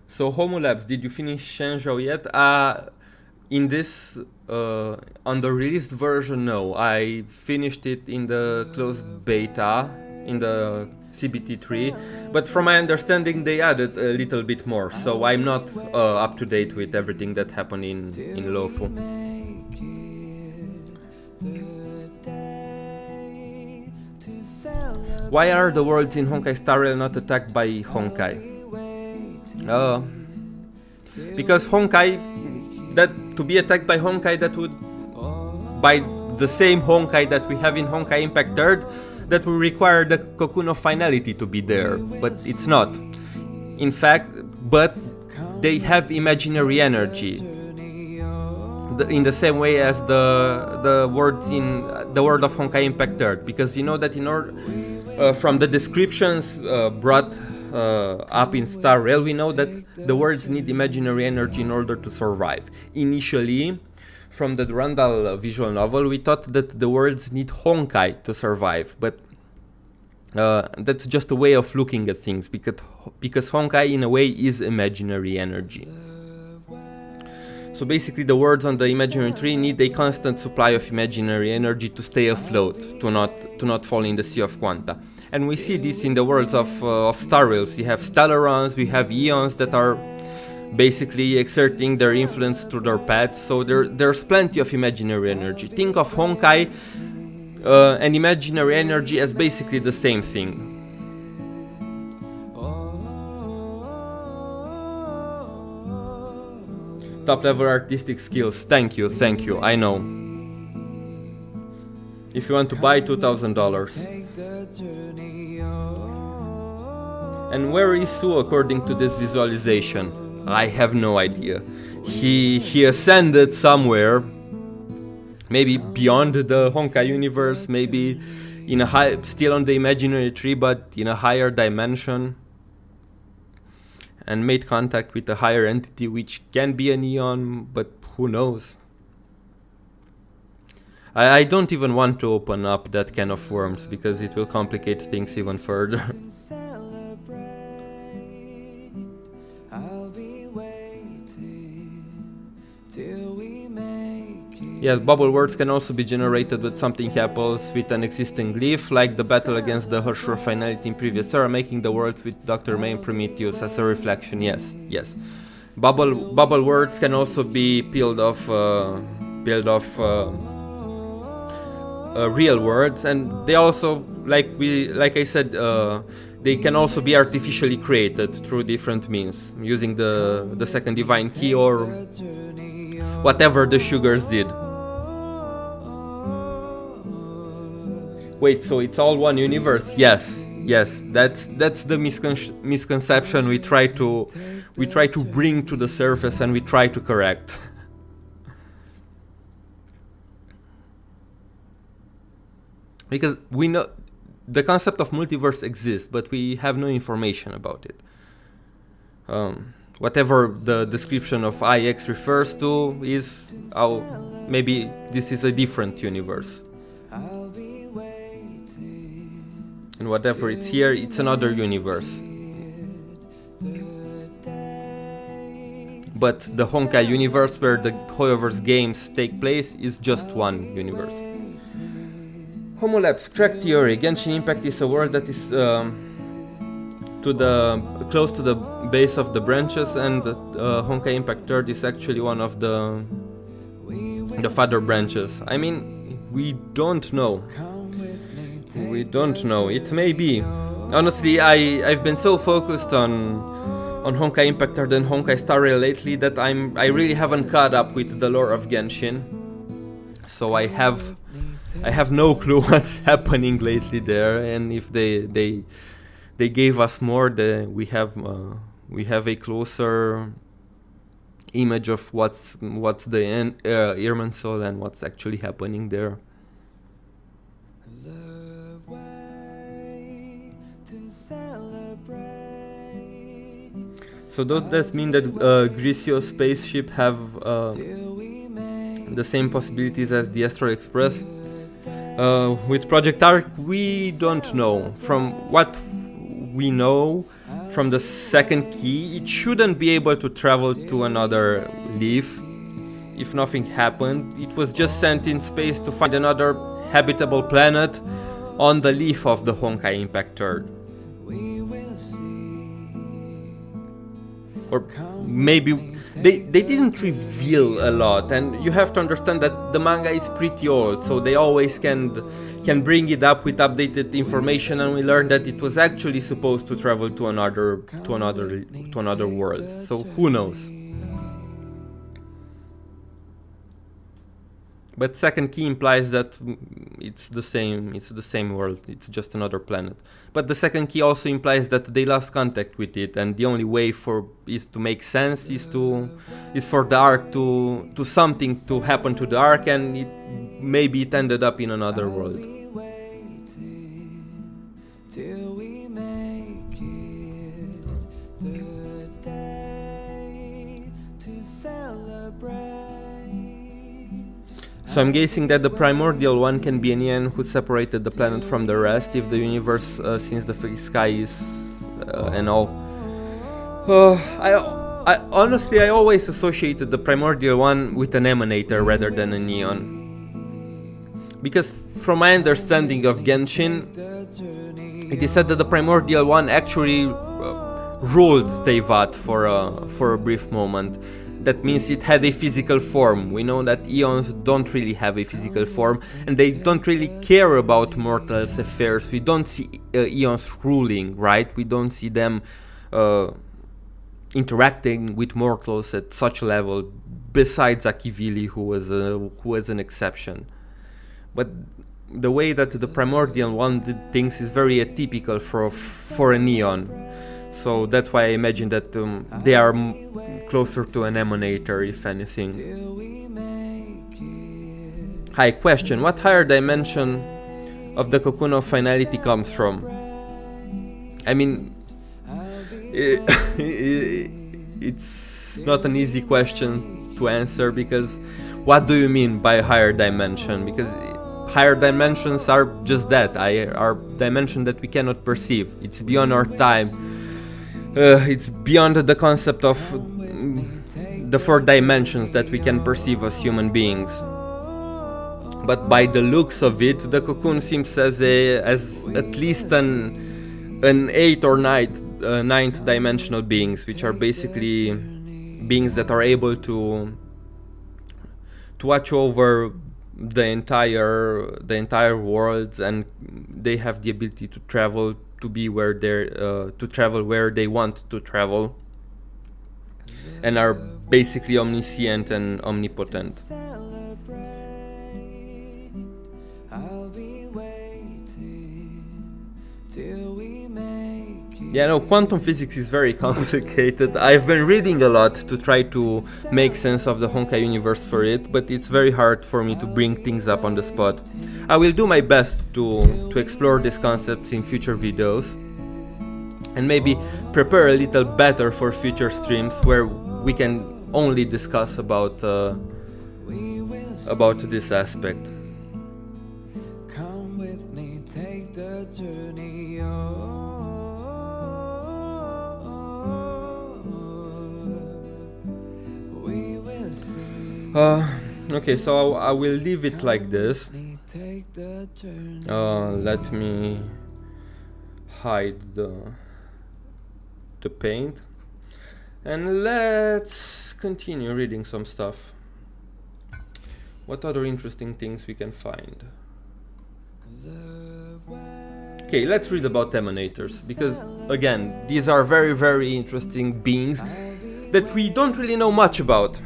A: So Homo Labs, did you finish Shenzhou yet? In this, on the released version, no. I finished it in the closed beta, in the CBT3, but from my understanding they added a little bit more, so I'm not up to date with everything that happened in Lofu. Why are the worlds in Honkai Star Rail not attacked by Honkai? Because Honkai, that to be attacked by Honkai, that would, by the same Honkai that we have in Honkai Impact 3rd, that will require the Cocoon of Finality to be there, but it's not. In fact, but they have imaginary energy, in the same way as the words in the world of Honkai Impact 3rd, because you know that in order, from the descriptions brought up in Star Rail, we know that the worlds need imaginary energy in order to survive. Initially, from the Durandal visual novel, we thought that the worlds need Honkai to survive, but that's just a way of looking at things, because Honkai in a way is imaginary energy. So basically the worlds on the imaginary tree need a constant supply of imaginary energy to stay afloat, to not fall in the Sea of Quanta. And we see this in the worlds of Star Rail. We have Stellarons, we have Eons that are basically exerting their influence through their paths, so there's plenty of imaginary energy. Think of Honkai and imaginary energy as basically the same thing. Top level artistic skills, thank you, I know. If you want to buy, $2,000. And where is Su according to this visualization? I have no idea. He ascended somewhere, maybe beyond the Honkai universe, maybe in a still on the imaginary tree, but in a higher dimension, and made contact with a higher entity, which can be an Eon, but who knows? I don't even want to open up that can of worms, because it will complicate things even further. Yes, bubble words can also be generated when something happens with an existing glyph, like the battle against the Hershur finality in previous era, making the words with Dr. May and Prometheus as a reflection. Yes. Bubble words can also be peeled off real words, and they also, like I said, they can also be artificially created through different means, using the second divine key or whatever the sugars did. Wait, so it's all one universe? Yes, that's the misconception we try to bring to the surface, and we try to correct. Because we know the concept of multiverse exists, but we have no information about it. Whatever the description of IX refers to is maybe this is a different universe. And whatever it's here, it's another universe. But the Honkai universe, where the Hoyoverse games take place, is just one universe. Homo Labs, crack theory. Genshin Impact is a world that is close to the base of the branches, and Honkai Impact 3rd is actually one of the father branches. I mean, we don't know. We don't know. It may be. Honestly, I've been so focused on Honkai Impact and Honkai Star Rail lately that I really haven't caught up with the lore of Genshin. So I have no clue what's happening lately there, and if they gave us more, we have a closer image of what's the Irminsul and what's actually happening there. So does that mean that Grisio's spaceship have the same possibilities as the Astral Express? With Project Arc, we don't know. From what we know from the second key, it shouldn't be able to travel to another leaf. If nothing happened, it was just sent in space to find another habitable planet on the leaf of the Honkai Impact Third. Or maybe they didn't reveal a lot, and you have to understand that the manga is pretty old, so they always can bring it up with updated information, and we learned that it was actually supposed to travel to another world. So who knows? But second key implies that it's the same world, it's just another planet. But the second key also implies that they lost contact with it, and the only way for it to make sense is for the arc to something to happen to the arc, and maybe it ended up in another world. So I'm guessing that the primordial one can be an Eon who separated the planet from the rest, if the universe, since the sky is and all. I honestly always associated the primordial one with an emanator rather than an Eon, because from my understanding of Genshin, it is said that the primordial one actually ruled Teyvat for a brief moment. That means it had a physical form. We know that Eons don't really have a physical form, and they don't really care about mortals' affairs. We don't see Eons ruling, right? We don't see them interacting with mortals at such a level, besides Akivili, who was an exception. But the way that the primordial one did things is very atypical for an Eon. So that's why I imagine that they are closer to an emanator, if anything. Hi, question. What higher dimension of the cocoon of finality comes from? I mean, it's not an easy question to answer, because what do you mean by higher dimension? Because higher dimensions are just that, are dimensions that we cannot perceive. It's beyond our time. It's beyond the concept of the 4 dimensions that we can perceive as human beings. But by the looks of it, the cocoon seems as at least an 8th or 9th dimensional beings, which are basically beings that are able to watch over the entire world, and they have the ability to travel, to be where to travel where they want to travel, and are basically omniscient and omnipotent. Yeah, no, quantum physics is very complicated. I've been reading a lot to try to make sense of the Honkai universe for it, but it's very hard for me to bring things up on the spot. I will do my best to explore these concepts in future videos, and maybe prepare a little better for future streams where we can only discuss about this aspect. Come with me, take the journey on. Okay, so I will leave it like this. Let me hide the paint, and let's continue reading some stuff. What other interesting things we can find? okay, let's read about Emanators, because again, these are very, very interesting beings that we don't really know much about.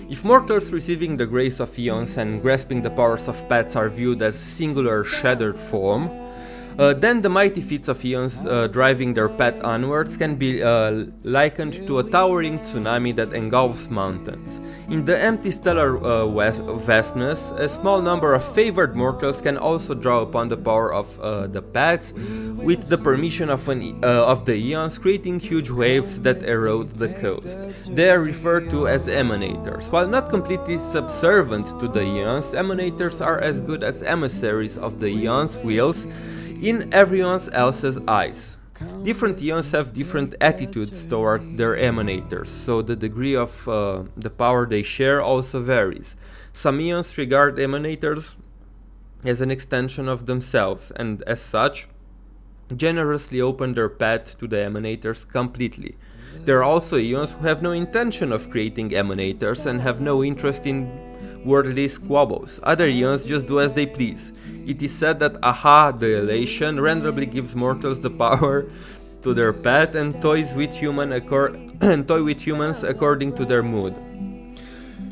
A: If mortals receiving the grace of eons and grasping the powers of paths are viewed as singular shattered form, then the mighty feats of eons driving their path onwards can be likened to a towering tsunami that engulfs mountains. In the empty stellar vastness, a small number of favored mortals can also draw upon the power of the paths with the permission of the eons, creating huge waves that erode the coast. They are referred to as Emanators. While not completely subservient to the eons, Emanators are as good as emissaries of the eons' wheels in everyone else's eyes. Different eons have different attitudes toward their Emanators, so the degree of the power they share also varies. Some eons regard Emanators as an extension of themselves, and as such, generously open their path to the Emanators completely. There are also eons who have no intention of creating Emanators and have no interest in worldly squabbles. Other eons just do as they please. It is said that Aha, the elation, randomly gives mortals the power to their path and toys with humans according to their mood.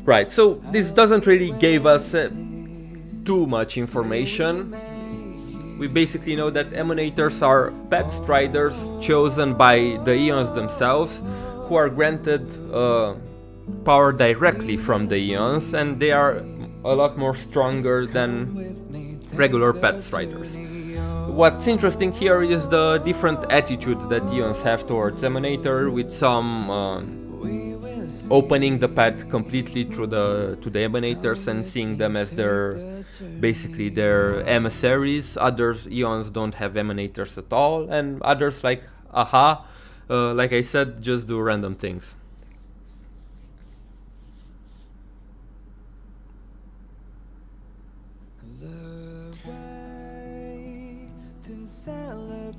A: Right, so this doesn't really give us too much information. We basically know that Emanators are path striders chosen by the eons themselves, who are granted power directly from the eons, and they are a lot more stronger than regular path striders. What's interesting here is the different attitude that eons have towards Emanator, with some opening the path completely to the Emanators and seeing them as basically their emissaries. Others eons don't have Emanators at all, and others like Aha, like I said, just do random things.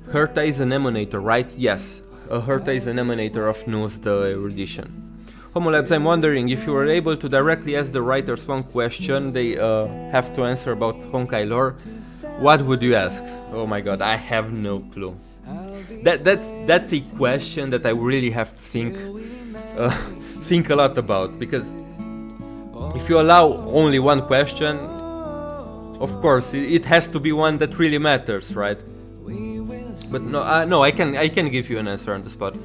A: Herta is an Emanator, right? Yes, Herta is an Emanator of News, the erudition. Homolabs, I'm wondering if you were able to directly ask the writers one question they have to answer about Honkai lore, what would you ask? Oh my god, I have no clue. That's a question that I really have to think a lot about, because if you allow only one question, of course it has to be one that really matters, right? But no, I can give you an answer on the spot.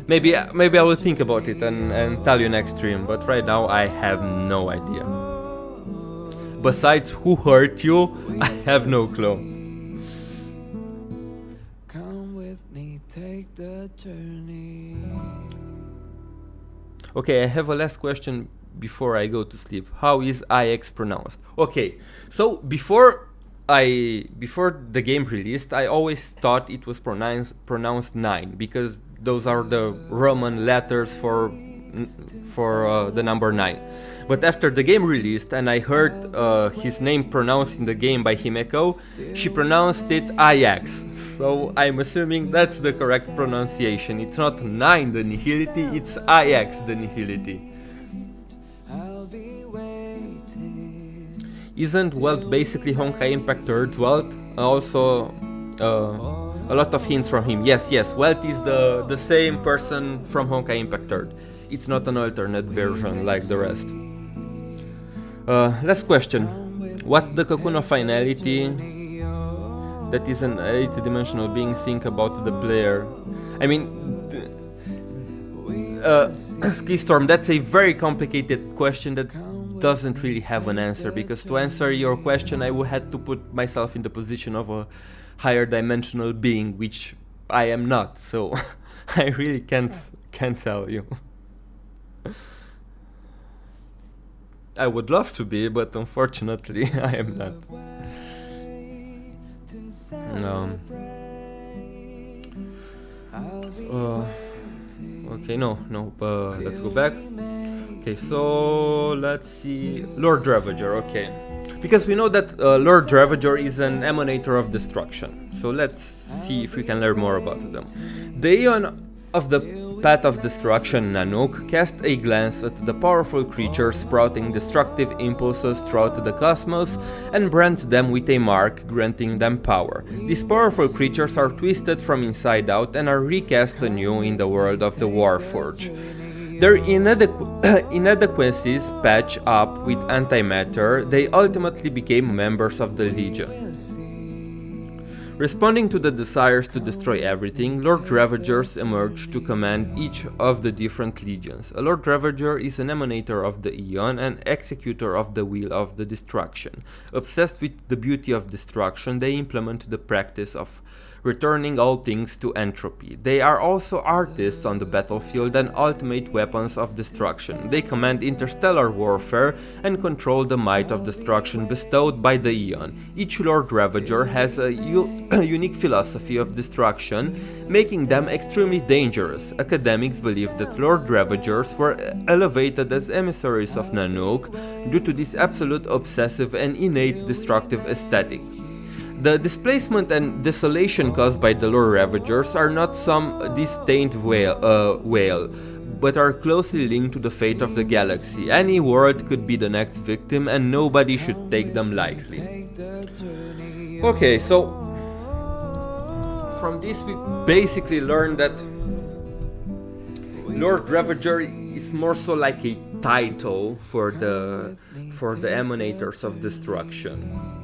A: Maybe I will think about it and tell you next stream, but right now I have no idea. Besides, who hurt you? I have no clue. Come with me, take the journey. Okay, I have a last question before I go to sleep. How is IX pronounced? Okay, so before the game released, I always thought it was pronounced 9, because those are the Roman letters for the number 9. But after the game released and I heard his name pronounced in the game by Himeko, she pronounced it IX. So I'm assuming that's the correct pronunciation. It's not 9 the nihility, it's IX the nihility. Isn't Welt basically Honkai Impact Third Welt? Also, a lot of hints from him. Yes, Welt is the same person from Honkai Impact Third. It's not an alternate version like the rest. Last question. What the Cocoon of Finality that is an 8-dimensional being think about the player? I mean, Skistorm, that's a very complicated question that doesn't really have an answer, because to answer your question I would have to put myself in the position of a higher dimensional being, which I am not, so I really can't tell you. I would love to be, but unfortunately I am not. Okay, no, let's go back. Okay, so let's see. Lord Ravager, okay. Because we know that Lord Ravager is an Emanator of Destruction. So let's see if we can learn more about them. The Aeon of the Path of Destruction Nanook casts a glance at the powerful creatures sprouting destructive impulses throughout the cosmos and brands them with a mark, granting them power. These powerful creatures are twisted from inside out and are recast anew in the world of the Warforged. Their inadequacies patch up with antimatter, they ultimately became members of the Legion. Responding to the desires to destroy everything, Lord Ravagers emerge to command each of the different legions. A Lord Ravager is an emanator of the Aeon and executor of the Wheel of the Destruction. Obsessed with the beauty of destruction, they implement the practice of returning all things to entropy. They are also artists on the battlefield and ultimate weapons of destruction. They command interstellar warfare and control the might of destruction bestowed by the Aeon. Each Lord Ravager has a unique philosophy of destruction, making them extremely dangerous. Academics believe that Lord Ravagers were elevated as emissaries of Nanook due to this absolute obsessive and innate destructive aesthetic. The displacement and desolation caused by the Lord Ravagers are not some disdained whale, but are closely linked to the fate of the galaxy. Any world could be the next victim and nobody should take them lightly. Okay, so from this we basically learned that Lord Ravager is more so like a title for the Emanators of Destruction.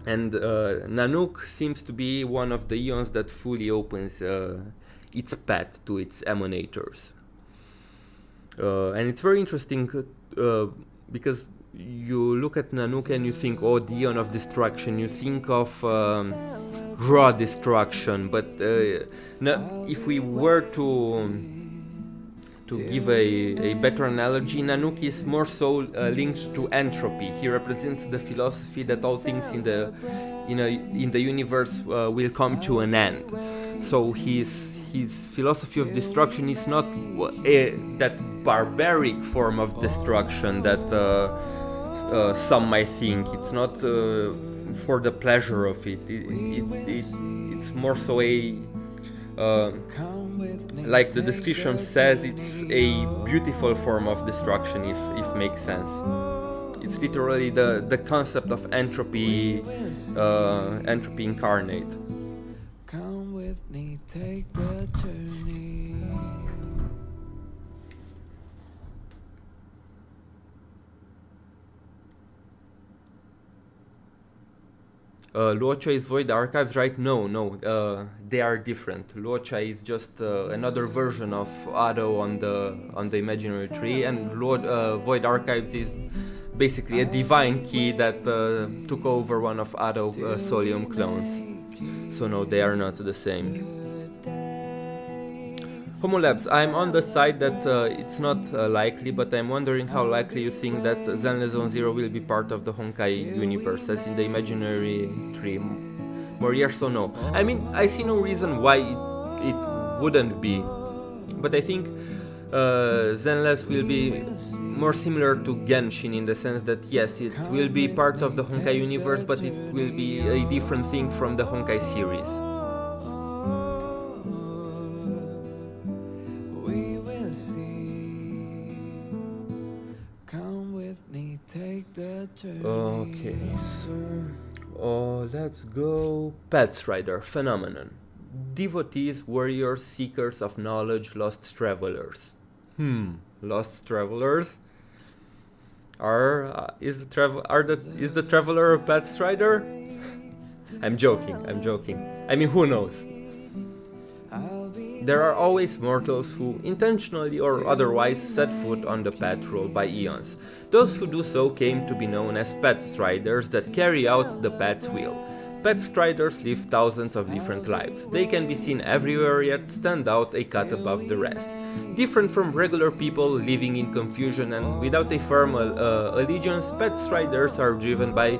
A: And Nanook seems to be one of the Aeons that fully opens its path to its Emanators. And it's very interesting because you look at Nanook and you think, oh, the Aeon of Destruction, you think of raw destruction, but if we were to give a better analogy, Nanook is more so linked to entropy. He represents the philosophy that all things in the universe will come to an end. So his philosophy of destruction is not that barbaric form of destruction that some might think. It's not for the pleasure of it. It's more so a like the description says, it's a beautiful form of destruction, if makes sense. It's literally the concept of entropy incarnate. Come with me, take the journey. Luocha is Void Archives, right? No, they are different. Luocha is just another version of Ado on the imaginary tree, and Void Archives is basically a divine key that took over one of Ado Solium clones. So no, they are not the same. Homo Labs, I'm on the side that it's not likely, but I'm wondering how likely you think that Zenless Zone Zero will be part of the Honkai universe, as in the imaginary tree. More yes or no? I mean, I see no reason why it wouldn't be, but I think Zenless will be more similar to Genshin in the sense that yes, it will be part of the Honkai universe, but it will be a different thing from the Honkai series. Okay, so let's go. Path Rider phenomenon. Devotees, warriors, seekers of knowledge, lost travelers. Lost travelers. Is the traveler a Path Rider? I'm joking. I mean, who knows? There are always mortals who, intentionally or otherwise, set foot on the path ruled by eons. Those who do so came to be known as Path Striders that carry out the path's will. Path Striders live thousands of different lives. They can be seen everywhere yet stand out a cut above the rest. Different from regular people living in confusion and without a firm allegiance, Path Striders are driven by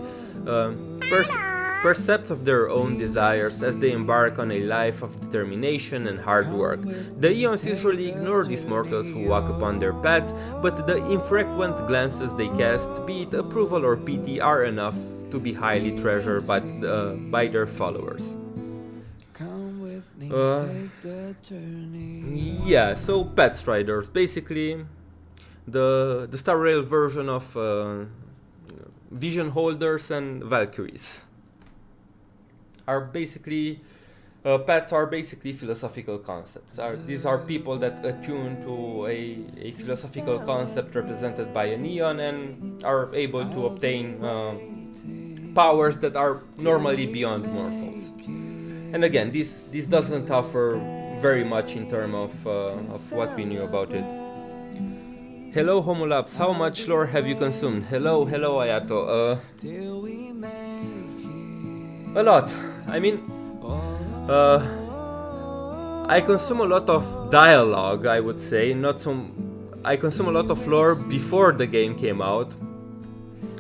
A: percepts of their own desires as they embark on a life of determination and hard work. The Eons usually ignore these mortals who walk upon their paths, but the infrequent glances they cast, be it approval or pity, are enough to be highly treasured by their followers. Uh, yeah, so Pet Striders, basically the Star Rail version of Vision Holders and Valkyries. Are basically pets are basically philosophical concepts. These are people that attune to a philosophical concept represented by a neon and are able to obtain powers that are normally beyond mortals. And again, this doesn't offer very much in terms of what we knew about it. Hello Homolabs, how much lore have you consumed? Hello Ayato. A lot. I mean, I consume a lot of dialogue, I would say, not some. I consume a lot of lore before the game came out,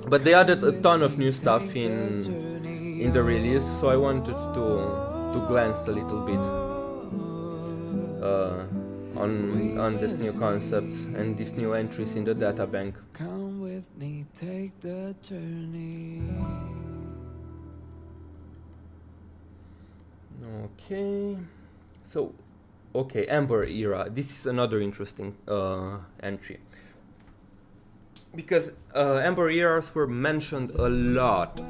A: but they added a ton of new stuff in the release, so I wanted to glance a little bit on these new concepts and these new entries in the databank. Come with me, take the journey. Okay, so Ember Era. This is another interesting entry because Ember Eras were mentioned a lot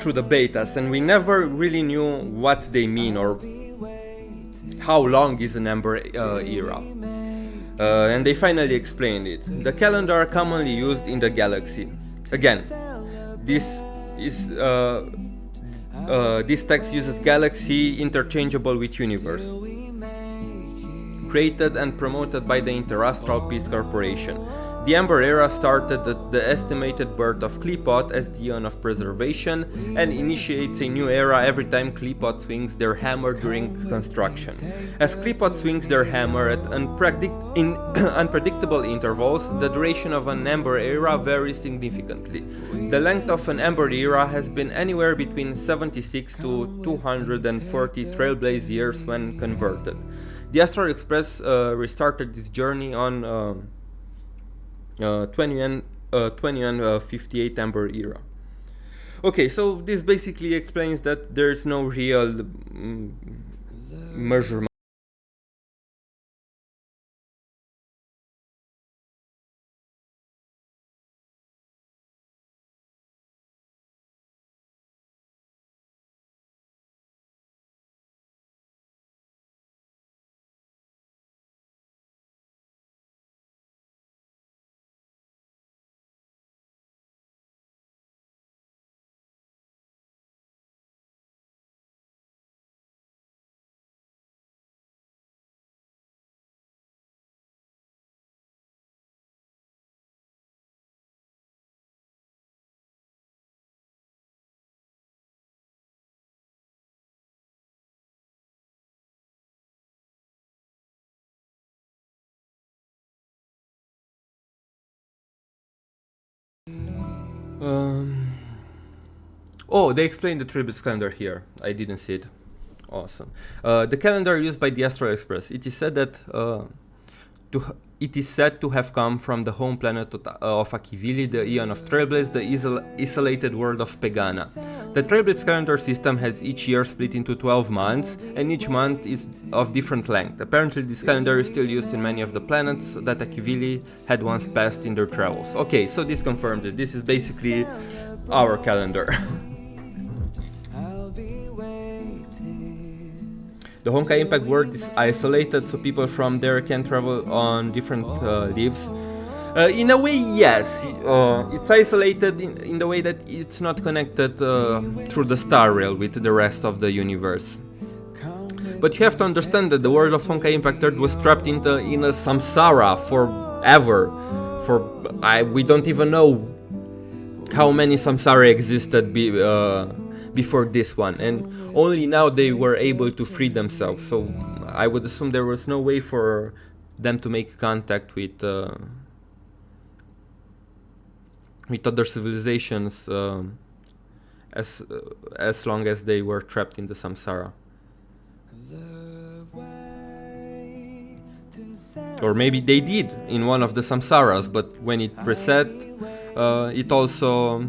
A: through the betas, and we never really knew what they mean or how long is an Ember Era. And they finally explained it. The calendar commonly used in the galaxy. Again, this is. This text uses galaxy interchangeable with universe, created and promoted by the Interastral Peace Corporation. The Ember Era started at the estimated birth of Qliphoth as the Eon of Preservation and initiates a new era every time Qliphoth swings their hammer during construction. As Qliphoth swings their hammer at unpredictable intervals, the duration of an Ember Era varies significantly. The length of an Ember Era has been anywhere between 76 to 240 Trailblaze years when converted. The Astral Express restarted this journey on 2158 Ember Era. Okay, so this basically explains that there's no real measurement. Oh, they explained the Tributes calendar here. I didn't see it. Awesome. The calendar used by the Astral Express. It is said that it is said to have come from the home planet of Akivili, the Eon of Trailblaze, the isolated world of Pegana. The Trailblaze calendar system has each year split into 12 months, and each month is of different length. Apparently this calendar is still used in many of the planets that Akivili had once passed in their travels. Okay, so this confirms it. This is basically our calendar. The Honkai Impact world is isolated, so people from there can travel on different leaves. In a way, yes. It's isolated in the way that it's not connected through the Star Rail with the rest of the universe. But you have to understand that the world of Honkai Impact 3 was trapped in a samsara forever. We don't even know how many samsara existed before this one, and only now they were able to free themselves. So I would assume there was no way for them to make contact with other civilizations as long as they were trapped in the samsara. Or maybe they did in one of the samsaras, but when it reset, it also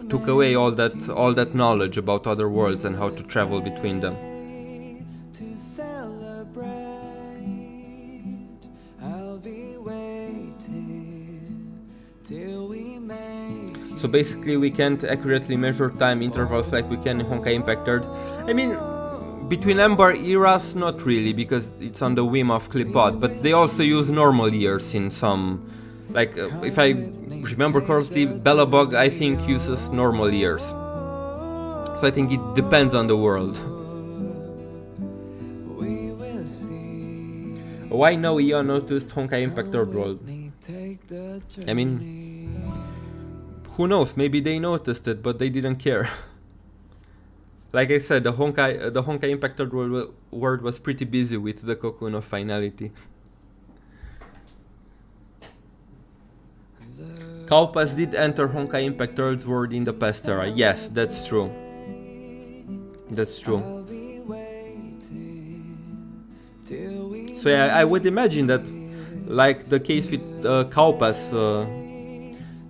A: took away all that knowledge about other worlds and how to travel between them. So basically we can't accurately measure time intervals like we can in Honkai Impact Third. I mean, between Ember eras, not really, because it's on the whim of Clipot, but they also use normal years in some, like, if I remember correctly, Bellabug I think uses normal years. So I think it depends on the world. Why no Eon noticed Honkai Impact Third world? I mean, who knows, maybe they noticed it, but they didn't care. Like I said, the Honkai Impact Third world was pretty busy with the Cocoon of Finality. Kaupas did enter Honkai Impact Third's world in the past era. Yes, that's true. That's true. So yeah, I would imagine that, like the case with Kaupas,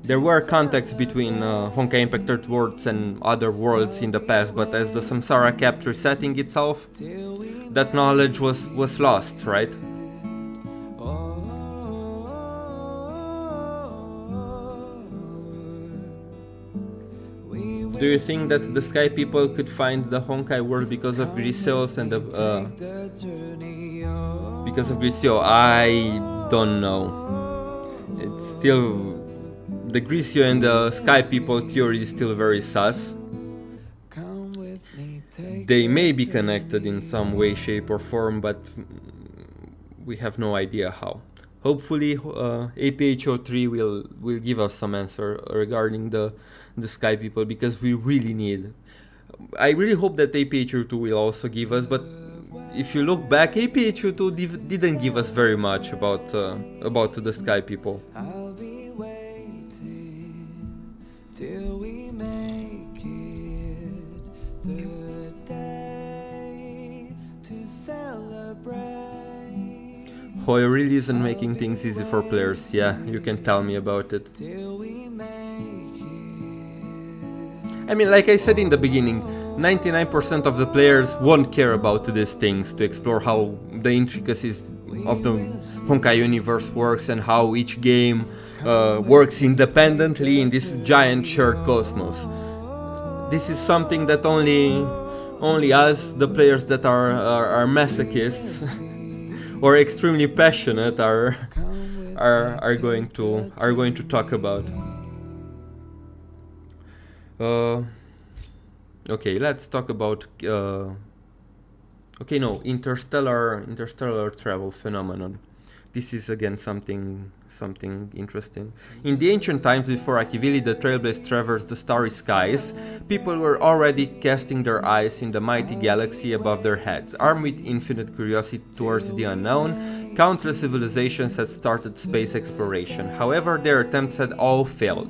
A: there were contacts between Honkai Impact Third worlds and other worlds in the past, but as the Samsara kept resetting itself, that knowledge was lost, right? Do you think that the Sky People could find the Honkai world because of Griseos and the because of Griseo? I don't know. It's still, the Griseo and the Sky People theory is still very sus. They may be connected in some way, shape or form, but we have no idea how. Hopefully APHO3 will give us some answer regarding the Sky People, because we really need. I really hope that APHO2 will also give us, but if you look back, APHO2 didn't give us very much about the Sky People. Till we make it the day to celebrate. Hoy really isn't making things easy for players. Yeah, you can tell me about it. I mean, like I said in the beginning, 99% of the players won't care about these things, to explore how the intricacies of the Honkai universe works and how each game works independently in this giant shared cosmos. This is something that only us, the players that are masochists or extremely passionate, are going to talk about. Okay, let's talk about interstellar travel phenomenon. This is again something interesting. In the ancient times, before Akivili the Trailblaze traversed the starry skies, people were already casting their eyes in the mighty galaxy above their heads. Armed with infinite curiosity towards the unknown, countless civilizations had started space exploration. However, their attempts had all failed.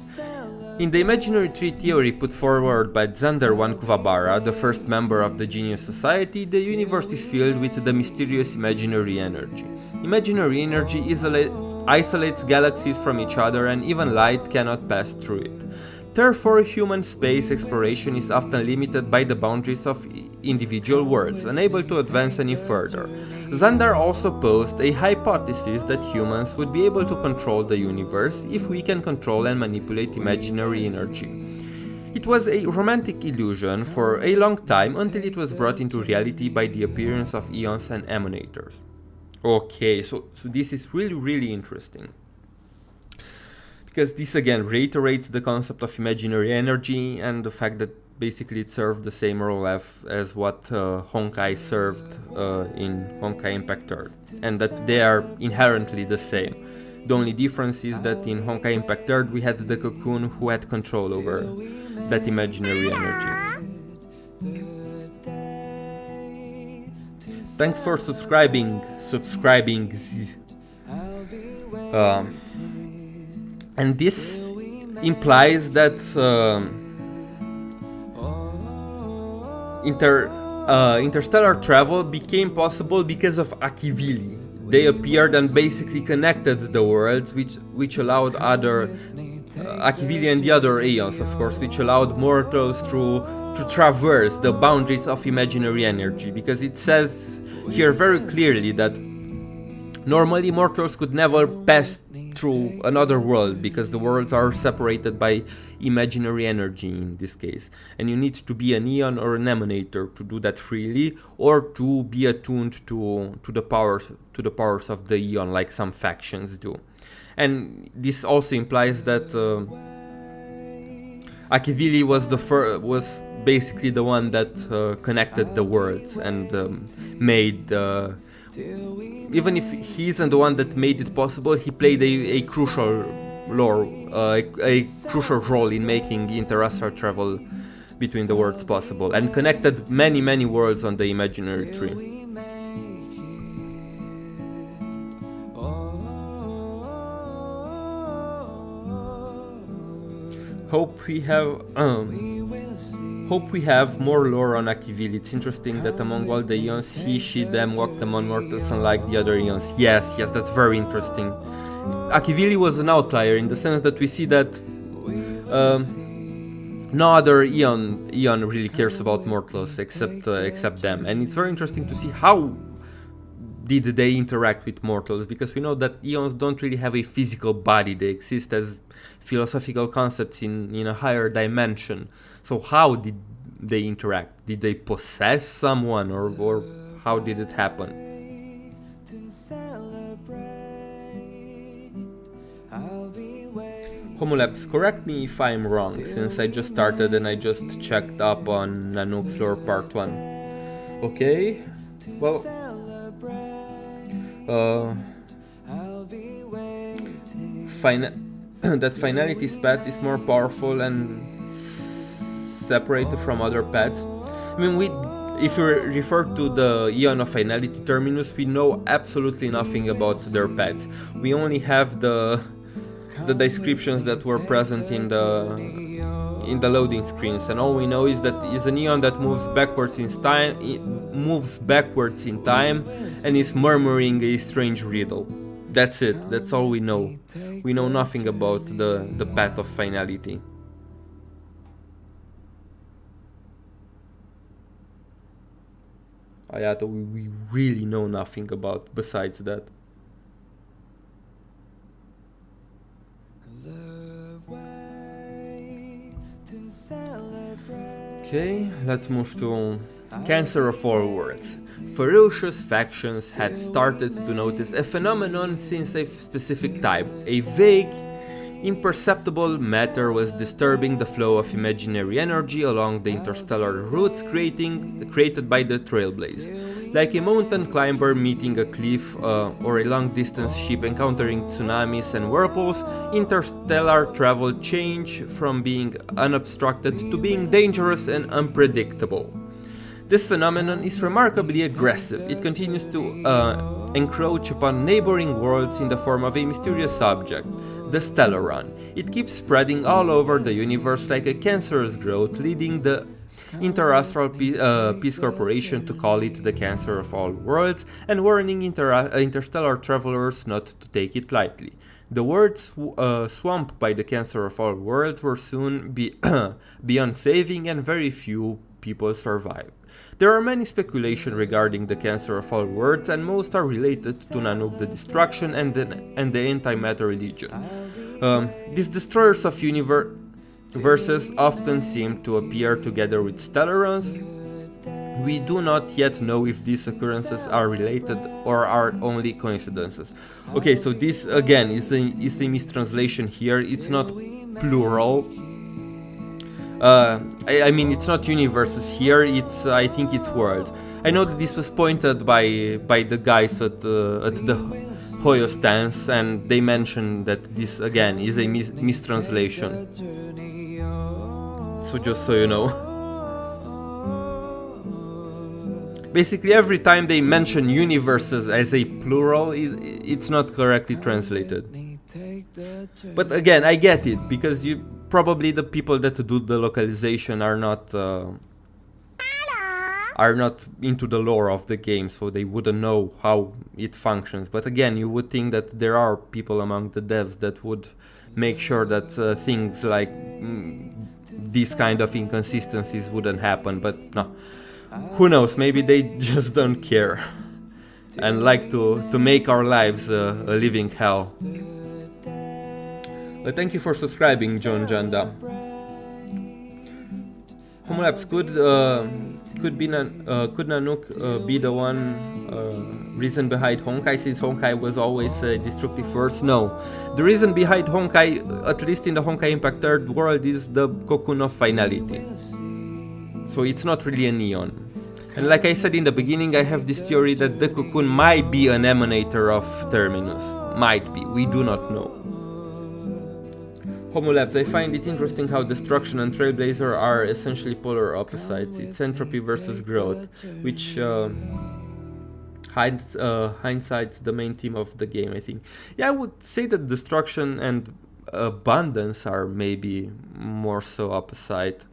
A: In the imaginary tree theory put forward by Xander One Kuvabara, the first member of the Genius Society, the universe is filled with the mysterious imaginary energy. Imaginary energy isolates galaxies from each other, and even light cannot pass through it. Therefore, human space exploration is often limited by the boundaries of individual worlds, unable to advance any further. Xander also posed a hypothesis that humans would be able to control the universe if we can control and manipulate imaginary energy. It was a romantic illusion for a long time, until it was brought into reality by the appearance of eons and emanators. Okay, so this is really interesting, because this again reiterates the concept of imaginary energy and the fact that basically it served the same role as what Honkai served in Honkai Impact Third, and that they are inherently the same. The only difference is that in Honkai Impact Third we had the Cocoon who had control over that imaginary energy. Thanks for subscribing. And this implies that interstellar travel became possible because of Akivili. They appeared and basically connected the worlds, which allowed other Akivili and the other Aeons, of course, which allowed mortals to traverse the boundaries of imaginary energy, because it says here very clearly that normally mortals could never pass through another world, because the worlds are separated by imaginary energy in this case, and you need to be an Aeon or an Emanator to do that freely, or to be attuned to the powers of the Aeon, like some factions do. And this also implies that Akivili was basically the one that connected the worlds and made. Even if he isn't the one that made it possible, he played a crucial a crucial role in making interstellar travel between the worlds possible, and connected many worlds on the imaginary tree. Hope we have more lore on Akivili. It's interesting that among all the Aeons, he, she, them walked among mortals unlike the other Aeons. Yes, that's very interesting. Akivili was an outlier in the sense that we see that no other Aeon really cares about mortals except them, and it's very interesting to see how did they interact with mortals, because we know that Aeons don't really have a physical body. They exist as philosophical concepts in a higher dimension. So how did they interact? Did they possess someone, or how did it happen? Homolabs, correct me if I'm wrong, since I just started and I just checked up on Nanook's lore part 1. Okay, well, that finality's path is more powerful and separated from other paths. I mean, if you refer to the Aeon of Finality Terminus, we know absolutely nothing about their paths. We only have the descriptions that were present in the loading screens, and all we know is that it's an Aeon that moves backwards in time, and is murmuring a strange riddle. That's it. That's all we know. We know nothing about the path of finality. Ayato, we really know nothing about besides that. Okay, let's move to Cancer of All Worlds. Ferocious factions had started to notice a phenomenon since a specific time. A vague, imperceptible matter was disturbing the flow of imaginary energy along the interstellar routes created by the Trailblaze. Like a mountain climber meeting a cliff or a long-distance ship encountering tsunamis and whirlpools, interstellar travel changed from being unobstructed to being dangerous and unpredictable. This phenomenon is remarkably aggressive. It continues to encroach upon neighboring worlds in the form of a mysterious object, the Stellaron. It keeps spreading all over the universe like a cancerous growth, leading the Interastral Peace Corporation to call it the Cancer of All Worlds, and warning interstellar travelers not to take it lightly. The worlds swamped by the Cancer of All Worlds were soon beyond saving, and very few people survived. There are many speculations regarding the Cancer of All Worlds, and most are related to Nanook the Destruction and the Antimatter Legion. These destroyers of universes often seem to appear together with Stellarons. We do not yet know if these occurrences are related or are only coincidences. Okay, so this again is a mistranslation here. It's not plural. I mean, it's not universes here. I think it's worlds. I know that this was pointed by the guys at the Hoyo stance, and they mentioned that this again is a mistranslation. So just so you know. Basically, every time they mention universes as a plural, it's not correctly translated. But again, I get it, because probably the people that do the localization are not into the lore of the game, so they wouldn't know how it functions. But again, you would think that there are people among the devs that would make sure that things like these kind of inconsistencies wouldn't happen. But no, who knows, maybe they just don't care and like to make our lives a living hell. Thank you for subscribing, John Janda. Homolabs, could Nanook be the one reason behind Honkai, since Honkai was always a destructive force? No. The reason behind Honkai, at least in the Honkai Impact third world, is the cocoon of finality. So it's not really a neon. And like I said in the beginning, I have this theory that the cocoon might be an emanator of Terminus. Might be, we do not know. Homolabs, I find it interesting how Destruction and Trailblazer are essentially polar opposites. It's entropy versus growth, which hindsight's the main theme of the game, I think. Yeah, I would say that Destruction and Abundance are maybe more so opposite,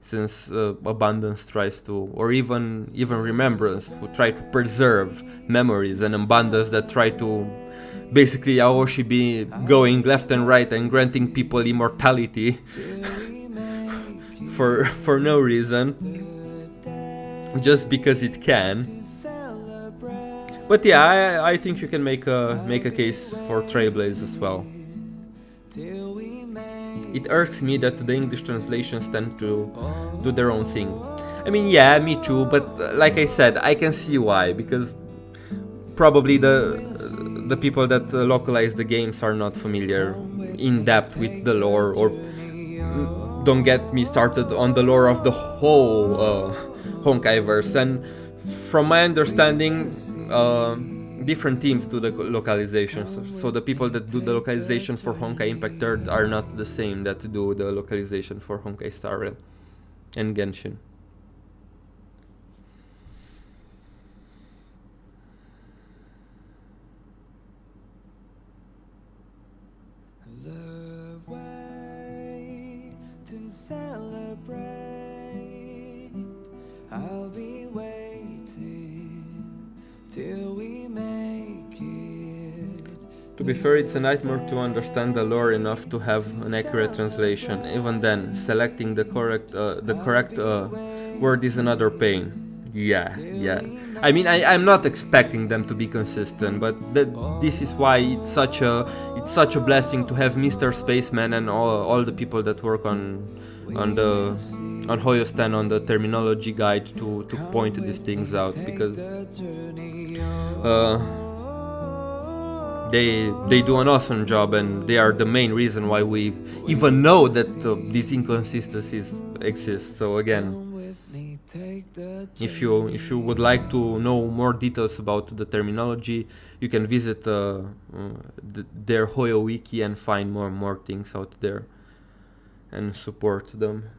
A: since Abundance tries to, or even Remembrance, who try to preserve memories, and Abundance that try to basically Aoshi be going left and right and granting people immortality for no reason, just because it can. But yeah, I think you can make a case for Trailblaze as well. It irks me that the English translations tend to do their own thing. I mean, yeah, me too, but like I said, I can see why, because probably the people that localize the games are not familiar in depth with the lore, or don't get me started on the lore of the whole Honkaiverse. And from my understanding, different teams do the localizations. So the people that do the localization for Honkai Impact 3rd are not the same that do the localization for Honkai Star Rail and Genshin.
B: I'll be waiting till we make it.
A: To be fair, it's a nightmare to understand the lore enough to have an accurate translation. Even then, selecting the correct word is another pain. Yeah. I mean, I'm not expecting them to be consistent, but this is why it's such a blessing to have Mr. Spaceman and all the people that work on Hoyostan on the terminology guide to point these things out, because they do an awesome job, and they are the main reason why we even know that these inconsistencies exist. So again, if you would like to know more details about the terminology, you can visit their Hoyo wiki and find more things out there and support them.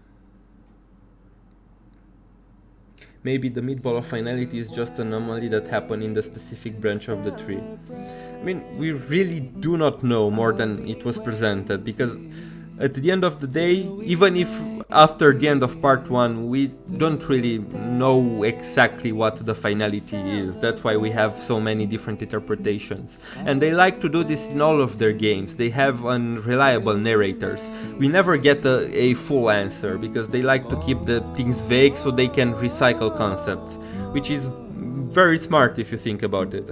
A: Maybe the meatball of finality is just an anomaly that happened in the specific branch of the tree. I mean, we really do not know more than it was presented, because at the end of the day, even if after the end of part 1 we don't really know exactly what the finality is, that's why we have so many different interpretations. And they like to do this in all of their games. They have unreliable narrators. We never get a full answer, because they like to keep the things vague so they can recycle concepts, which is very smart if you think about it.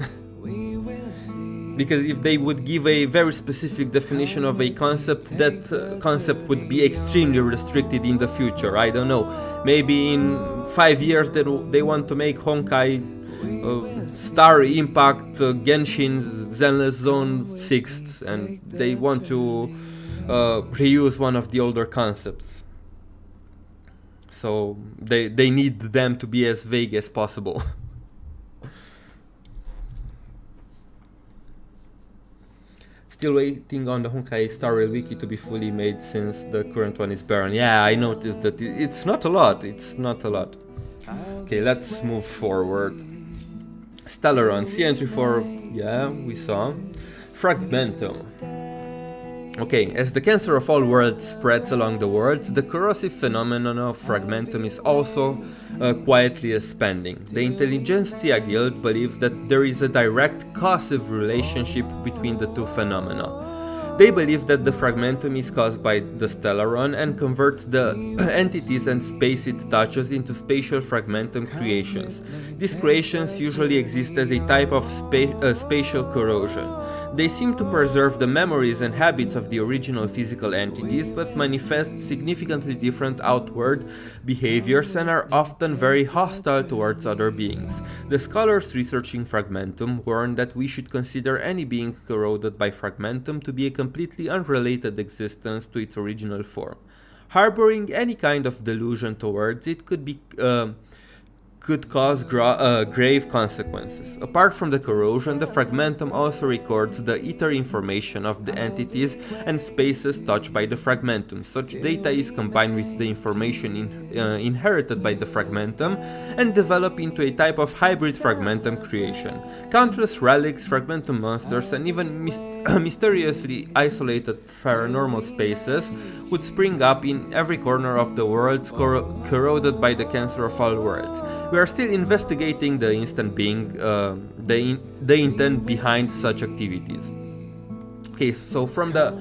A: Because if they would give a very specific definition of a concept, that concept would be extremely restricted in the future. I don't know, maybe in 5 years they want to make Honkai Star Impact, Genshin, Zenless Zone 6th, and they want to reuse one of the older concepts. So they need them to be as vague as possible. Still waiting on the Honkai Star Rail wiki to be fully made, since the current one is barren. Yeah, I noticed that it's not a lot. Okay, let's move forward. Stellaron, sea entry for... yeah, we saw. Fragmento. Okay, as the cancer of all worlds spreads along the worlds, the corrosive phenomenon of fragmentum is also quietly expanding. The Intelligentsia Guild believes that there is a direct causative relationship between the two phenomena. They believe that the fragmentum is caused by the stellaron and converts the entities and space it touches into spatial fragmentum creations. These creations usually exist as a type of spatial corrosion. They seem to preserve the memories and habits of the original physical entities, but manifest significantly different outward behaviors and are often very hostile towards other beings. The scholars researching fragmentum warn that we should consider any being corroded by fragmentum to be a completely unrelated existence to its original form. Harboring any kind of delusion towards it could cause grave consequences. Apart from the corrosion, the fragmentum also records the ether information of the entities and spaces touched by the fragmentum. Such data is combined with the information inherited by the fragmentum and develop into a type of hybrid fragmentum creation. Countless relics, fragmentum monsters, and even mysteriously isolated paranormal spaces would spring up in every corner of the world, corroded by the cancer of all worlds. We are still investigating the intent behind such activities. Okay, so from the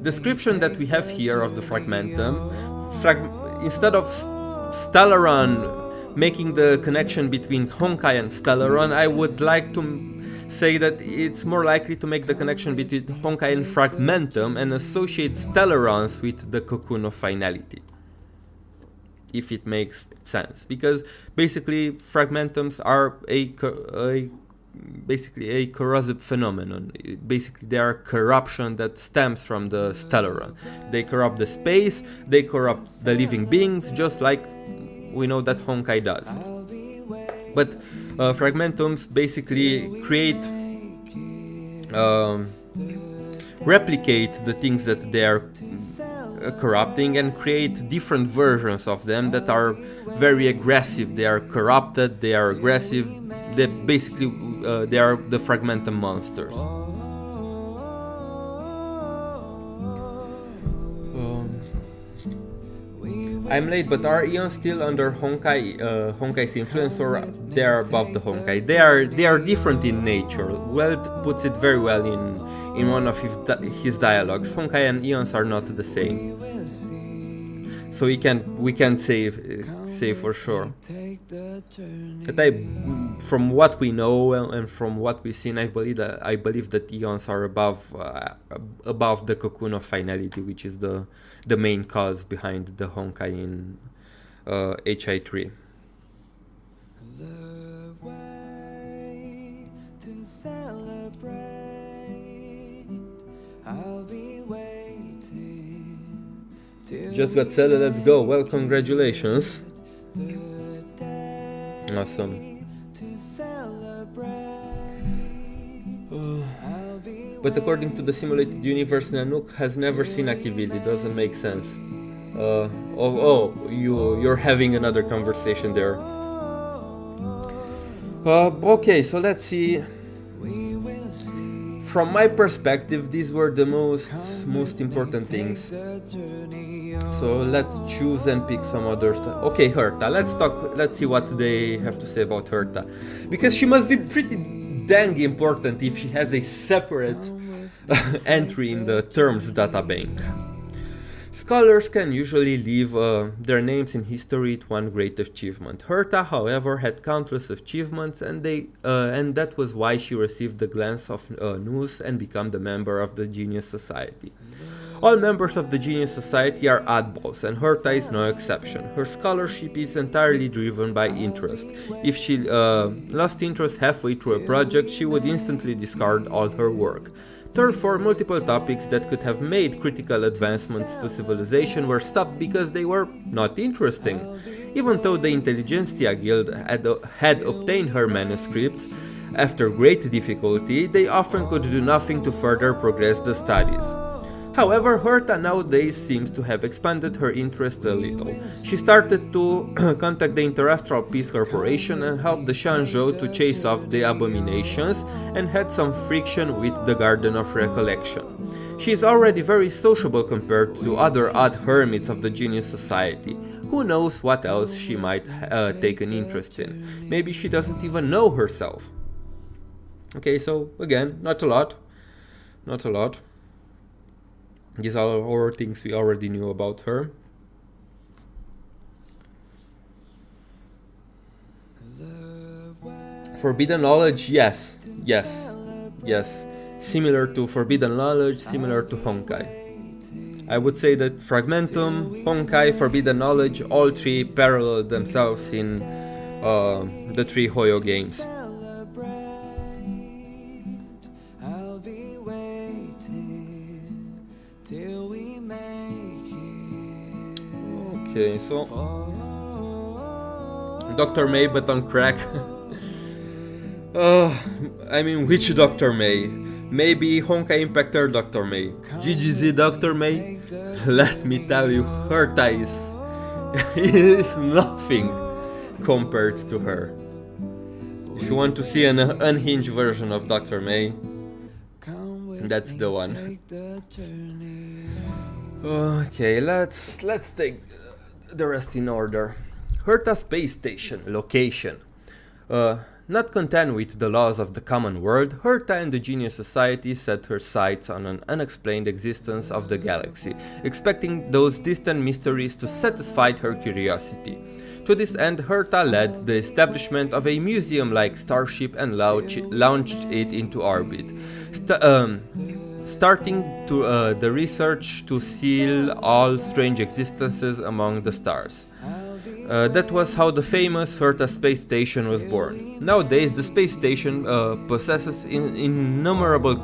A: description that we have here of the fragmentum, instead of Stellaron making the connection between Honkai and Stellaron, I would like to say that it's more likely to make the connection between Honkai and Fragmentum and associate Stellarons with the Cocoon of Finality, if it makes sense, because basically fragmentums are basically a corrosive phenomenon. Basically they are corruption that stems from the Stellaron. They corrupt the space, they corrupt the living beings, just like we know that Honkai does. But fragmentums basically create, replicate the things that they are corrupting and create different versions of them that are very aggressive. They are corrupted, they are aggressive, they basically they are the fragmentum monsters. I'm late, but are Eons still under Honkai's influence, or they are above the Honkai? They are different in nature. Weld puts it very well in one of his dialogues. Honkai and Eons are not the same, so we can't say for sure. But from what we know and from what we've seen, I believe that Eons are above the Cocoon of Finality, which is the main cause behind the Honkai in HI3.
B: The way to celebrate. I'll be waiting till
A: Just got seele, let's go. Well, congratulations. Awesome.
B: to celebrate. I'll be
A: But according to the simulated universe, Nanook has never seen Akivili. Doesn't make sense. You're having another conversation there. Okay, so let's see.
B: we will see
A: From my perspective, these were the most important things.
B: the journey
A: So let's choose and pick some other stuff. Okay, Herta. Let's see what they have to say about Herta, because she must be pretty dang important if she has a separate entry in the terms databank. Scholars can usually leave their names in history with one great achievement. Herta, however, had countless achievements, and that was why she received the glance of news and became the member of the Genius Society. All members of the Genius Society are oddballs, and Herta is no exception. Her scholarship is entirely driven by interest. If she lost interest halfway through a project, she would instantly discard all her work. Therefore, multiple topics that could have made critical advancements to civilization were stopped because they were not interesting. Even though the Intelligentsia Guild had obtained her manuscripts, after great difficulty, they often could do nothing to further progress the studies. However, Herta nowadays seems to have expanded her interest a little. She started to contact the Interastral Peace Corporation and helped the Shanzhou to chase off the abominations, and had some friction with the Garden of Recollection. She is already very sociable compared to other odd hermits of the Genius Society. Who knows what else she might take an interest in? Maybe she doesn't even know herself. Okay, so again, not a lot. These are all things we already knew about her. Forbidden knowledge, yes. Similar to forbidden knowledge, similar to Honkai. I would say that Fragmentum, Honkai, Forbidden Knowledge, all three parallel themselves in the three Hoyo games.
B: I'll be waiting till we make it.
A: Okay, so Dr. May, but on crack. I mean, which Dr. May? Maybe Honkai Impact or Dr. May. GGZ Dr. May? Let me tell you, Herta is nothing compared to her. If you want to see an unhinged version of Dr. May, that's the one. Okay, let's take the rest in order. Herta Space Station location. Not content with the laws of the common world, Herta and the Genius Society set her sights on an unexplained existence of the galaxy, expecting those distant mysteries to satisfy her curiosity. To this end, Herta led the establishment of a museum-like starship and launched it into orbit, starting the research to seal all strange existences among the stars. That was how the famous Herta space station was born. Nowadays, the space station possesses innumerable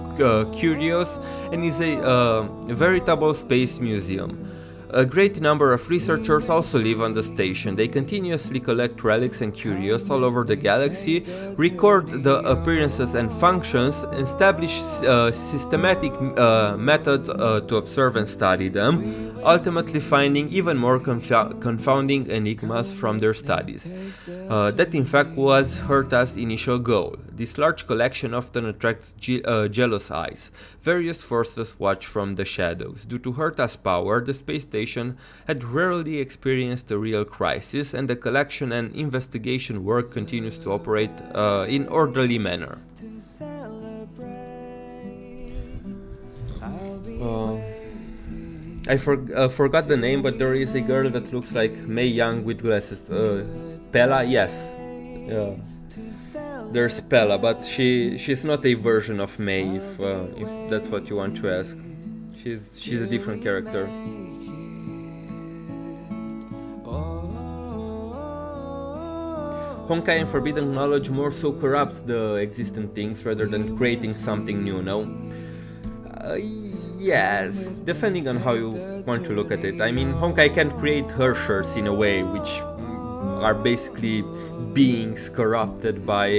A: curios and is a veritable space museum. A great number of researchers also live on the station. They continuously collect relics and curios all over the galaxy, record the appearances and functions, establish systematic methods to observe and study them, ultimately finding even more confounding enigmas from their studies. That in fact was Herta's initial goal. This large collection often attracts jealous eyes. Various forces watch from the shadows. Due to Herta's power, the space station had rarely experienced a real crisis, and the collection and investigation work continues to operate in orderly manner. I forgot the name, but there is a girl that looks like Mei Young with glasses. Pella, yes. There's Pella, but she's not a version of Mei, if that's what you want to ask. She's a different character. Honkai and Forbidden Knowledge more so corrupts the existing things rather than creating something new, no? Yes, depending on how you want to look at it. I mean, Honkai can create Hershers in a way, which are basically beings corrupted by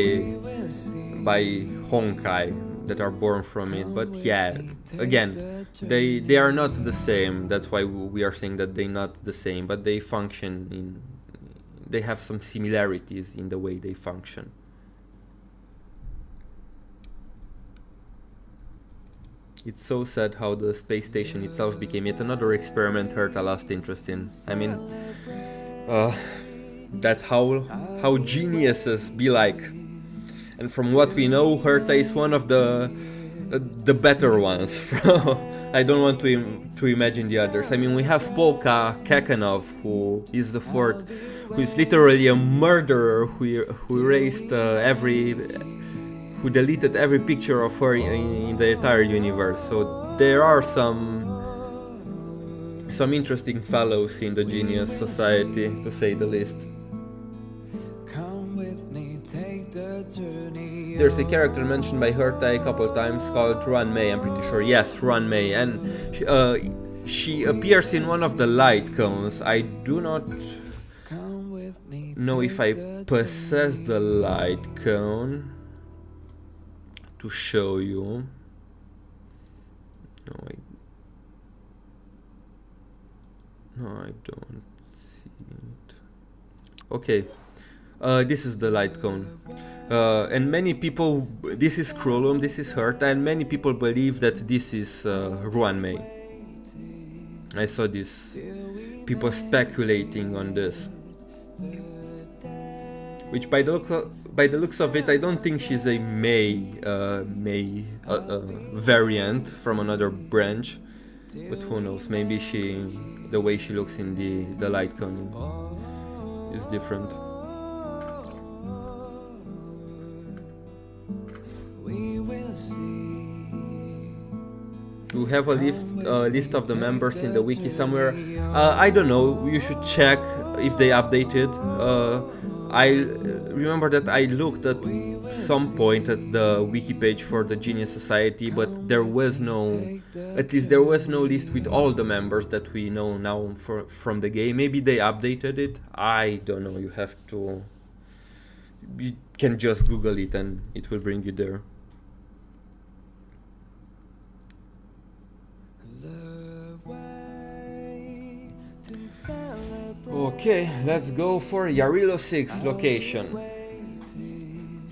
A: Honkai that are born from it. But yeah, again, they are not the same. That's why we are saying that they're not the same, but they function in... They have some similarities in the way they function. It's so sad how the space station itself became yet another experiment Herta lost interest in. I mean, that's how geniuses be like. And from what we know, Herta is one of the better ones. I don't want to imagine the others. I mean, we have Polka Kakanov, who is the fourth, who is literally a murderer who erased who deleted every picture of her in the entire universe. So there are some interesting fellows in the Genius Society, to say the least. There's a character mentioned by Herta a couple times called Ruan Mei, I'm pretty sure. Yes, Ruan Mei, and she appears in one of the light cones. I do not know if I possess the light cone to show you. No, I don't see it. Okay, this is the light cone. And many people, this is Krolum, this is Herta, and many people believe that this is Ruan Mei. I saw this, people speculating on this. Which by the looks of it, I don't think she's a Mei variant from another branch. But who knows, maybe the way she looks in the light cone is different.
B: We will see.
A: We have a list of the members in the wiki somewhere. I don't know, you should check if they updated. I remember that I looked at some point at the wiki page for the Genius Society, but there was no list with all the members that we know now from the game. Maybe they updated it, I don't know, you can just Google it and it will bring you there. Okay, let's go for Yarilo 6 location.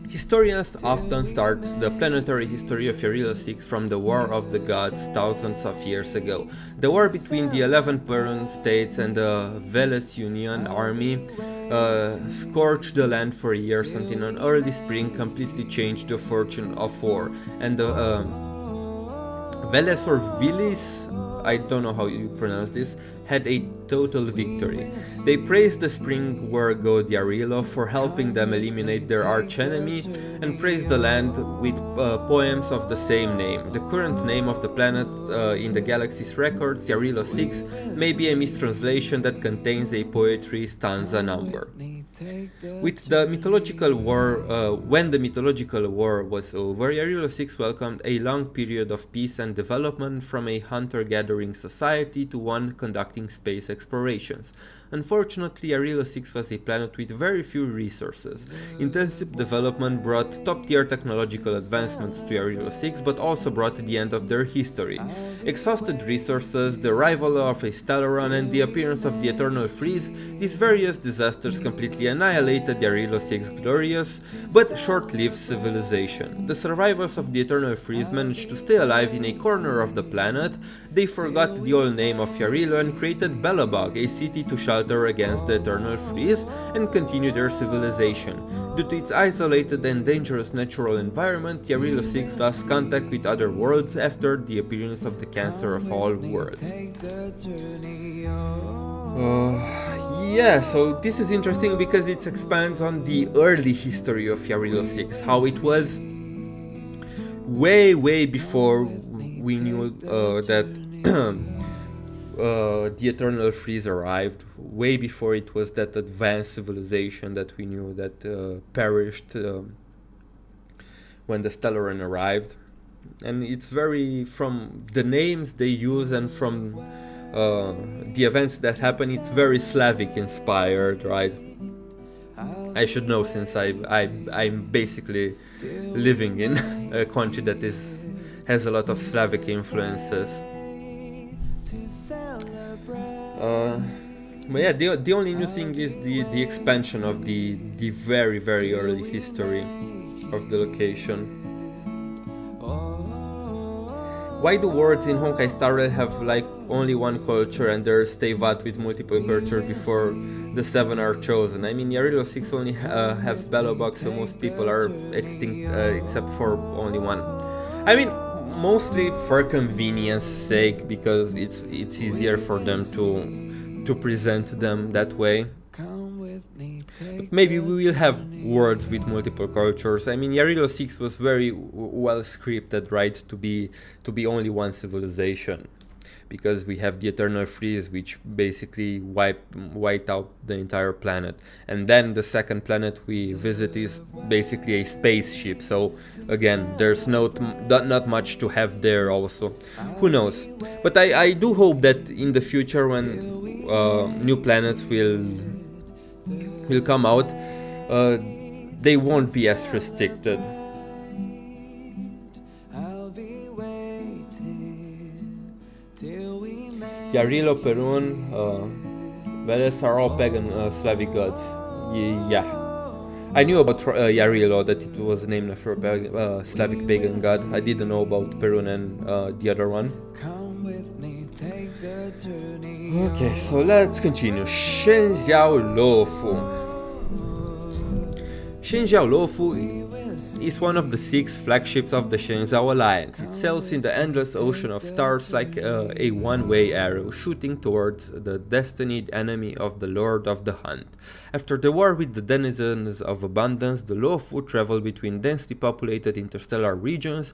A: Historians often start the planetary history of Yarilo 6 from the War of the Gods thousands of years ago. The war between the 11 Perun states and the Veles Union army scorched the land for years until an early spring completely changed the fortune of war. And the Veles or Vilis, I don't know how you pronounce this, had a total victory. They praised the spring war god Yarilo for helping them eliminate their archenemy and praised the land with poems of the same name. The current name of the planet in the galaxy's records, Yarilo 6, may be a mistranslation that contains a poetry stanza number. With the mythological war, when the mythological war was over, Yarilo 6 welcomed a long period of peace and development from a hunter-gathering society to one conducting space explorations. Unfortunately, Yarilo 6 was a planet with very few resources. Intensive development brought top-tier technological advancements to Yarilo 6, but also brought the end of their history. Exhausted resources, the arrival of a stellar run, and the appearance of the Eternal Freeze, these various disasters completely annihilated Yarilo 6's glorious but short-lived civilization. The survivors of the Eternal Freeze managed to stay alive in a corner of the planet. They forgot the old name of Yarilo and created Belobog, a city to shelter against the Eternal Freeze and continue their civilization. Due to its isolated and dangerous natural environment, Yarilo 6 lost contact with other worlds after the appearance of the Cancer of all worlds. Yeah, so this is interesting because it expands on the early history of Yarilo 6, how it was way before we knew that the Eternal Freeze arrived, way before it was that advanced civilization that we knew that perished when the Stellar Run arrived. And it's very, from the names they use and from the events that happen, it's very Slavic inspired, right? I should know since I'm basically living in a country that has a lot of Slavic influences. But yeah, the only new thing is the expansion of the very early history of the location. Why do worlds in Honkai Star Rail have like only one culture and there's Teyvat with multiple cultures before the 7 are chosen? I mean, Yarilo 6 only has Belobog, so most people are extinct except for only one. I mean, mostly for convenience sake, because it's easier for them to present them that way. But maybe we will have worlds with multiple cultures. I mean, Yarilo 6 was very well scripted, right, to be only one civilization, because we have the Eternal Freeze, which basically wiped out the entire planet, and then the second planet we visit is basically a spaceship. So again, there's not much to have there. Also, who knows? But I do hope that in the future, when new planets will come out, they won't be as restricted. Yarilo, Perun, Veles are all pagan Slavic gods. Yeah. I knew about Yarilo, that it was named after a Slavic pagan god. I didn't know about Perun and the other one. Okay, so let's continue. Shenxiao Lofu. Shenxiao Lofu is one of the 6 flagships of the Shenzhou Alliance. It sails in the endless ocean of stars like a one-way arrow, shooting towards the destined enemy of the Lord of the Hunt. After the war with the denizens of abundance, the Luofu travel between densely populated interstellar regions,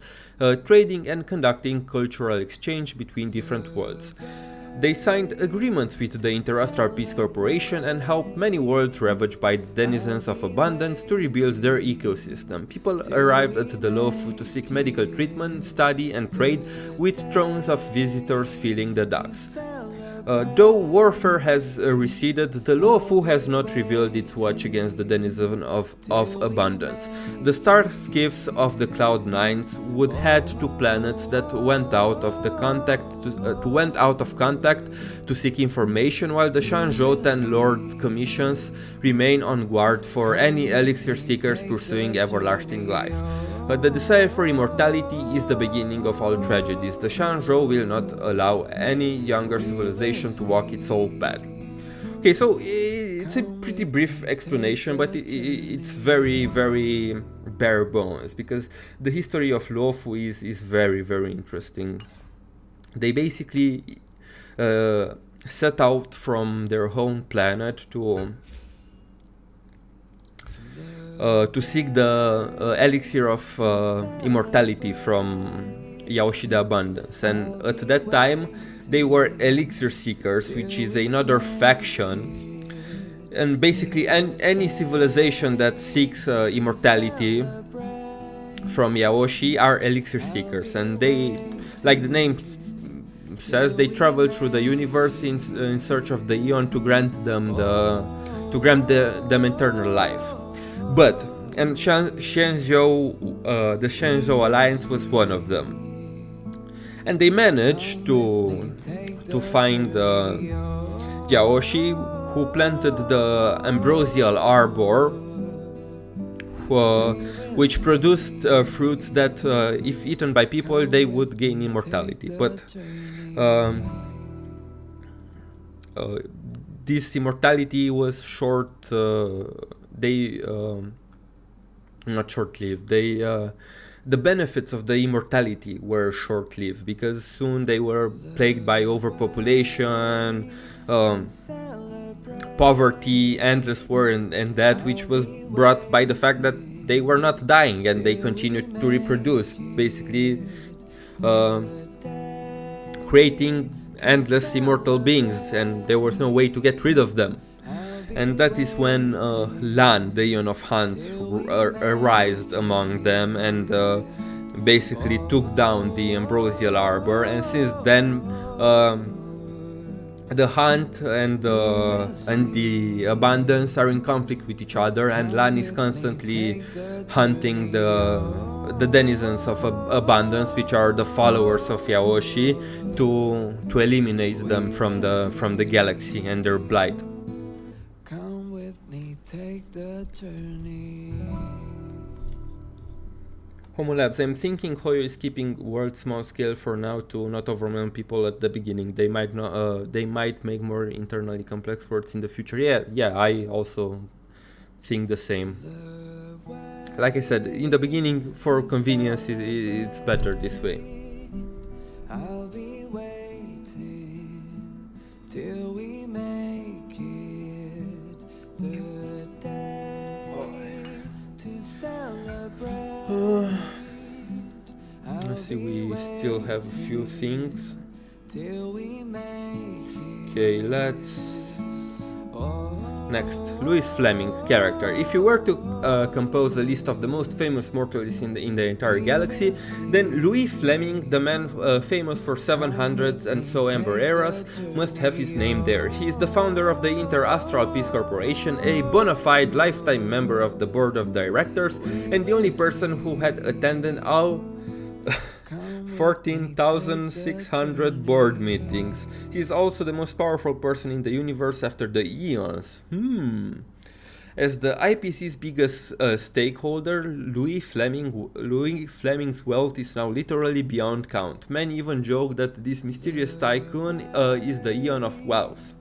A: trading and conducting cultural exchange between different worlds. They signed agreements with the Interstellar Peace Corporation and helped many worlds ravaged by the denizens of abundance to rebuild their ecosystem. People arrived at the Luofu to seek medical treatment, study and trade, with throngs of visitors filling the docks. Though warfare has receded, the Luofu has not revealed its watch against the denizen of abundance. The starships of the Cloud Nines would head to planets that went out of contact to seek information, while the Shenzhou Ten Lords Commissions remain on guard for any elixir seekers pursuing everlasting life. But the desire for immortality is the beginning of all tragedies. The Shenzhou will not allow any younger civilization to walk its own path. Okay, so it's a pretty brief explanation, but it's very, very bare bones, because the history of Luofu is very, very interesting. They basically set out from their home planet to seek the elixir of immortality from Yaoshi the Abundance, and at that time they were elixir seekers, which is another faction, and basically any civilization that seeks immortality from Yaoshi are elixir seekers, and they, like the name says, they travel through the universe in search of the Eon to grant them them eternal life. But the Shenzhou Alliance was one of them, and they managed to find Yaoshi, who planted the ambrosial arbor, which produced fruits that, if eaten by people, they would gain immortality. But this immortality was not short-lived. The benefits of the immortality were short-lived, because soon they were plagued by overpopulation, poverty, endless war, and that which was brought by the fact that they were not dying and they continued to reproduce, basically creating endless immortal beings, and there was no way to get rid of them. And that is when Lan, the Eon of Hunt, arose among them and basically took down the ambrosial arbor. And since then, the Hunt and the Abundance are in conflict with each other, and Lan is constantly hunting the denizens of Abundance, which are the followers of Yaoshi, to eliminate them from the galaxy and their blight.
B: Take the journey.
A: Homo Labs, I'm thinking Hoyo is keeping world small scale for now to not overwhelm people at the beginning. They might make more internally complex worlds in the future. Yeah, I also think the same. Like I said, in the beginning, for convenience, it's better this way.
B: I'll be waiting till we make it the day to celebrate.
A: Let's see, we still have a few things.
B: Till we make it.
A: Okay, let's... Next, Louis Fleming character. If you were to compose a list of the most famous mortals in the entire galaxy, then Louis Fleming, the man famous for 700s and so Ember eras, must have his name there. He is the founder of the Interastral Peace Corporation, a bona fide lifetime member of the board of directors, and the only person who had attended all 14,600 board meetings. He is also the most powerful person in the universe after the Eons. As the IPC's biggest stakeholder, Louis Fleming's wealth is now literally beyond count. Many even joke that this mysterious tycoon is the Eon of Wealth.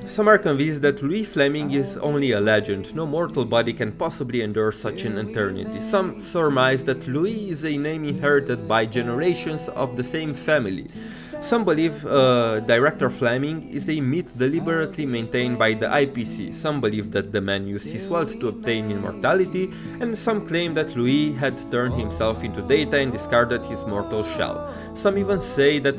A: Some are convinced that Louis Fleming is only a legend. No mortal body can possibly endure such an eternity. Some surmise that Louis is a name inherited by generations of the same family. Some believe Director Fleming is a myth deliberately maintained by the IPC. Some believe that the man used his wealth to obtain immortality, and some claim that Louis had turned himself into data and discarded his mortal shell. Some even say that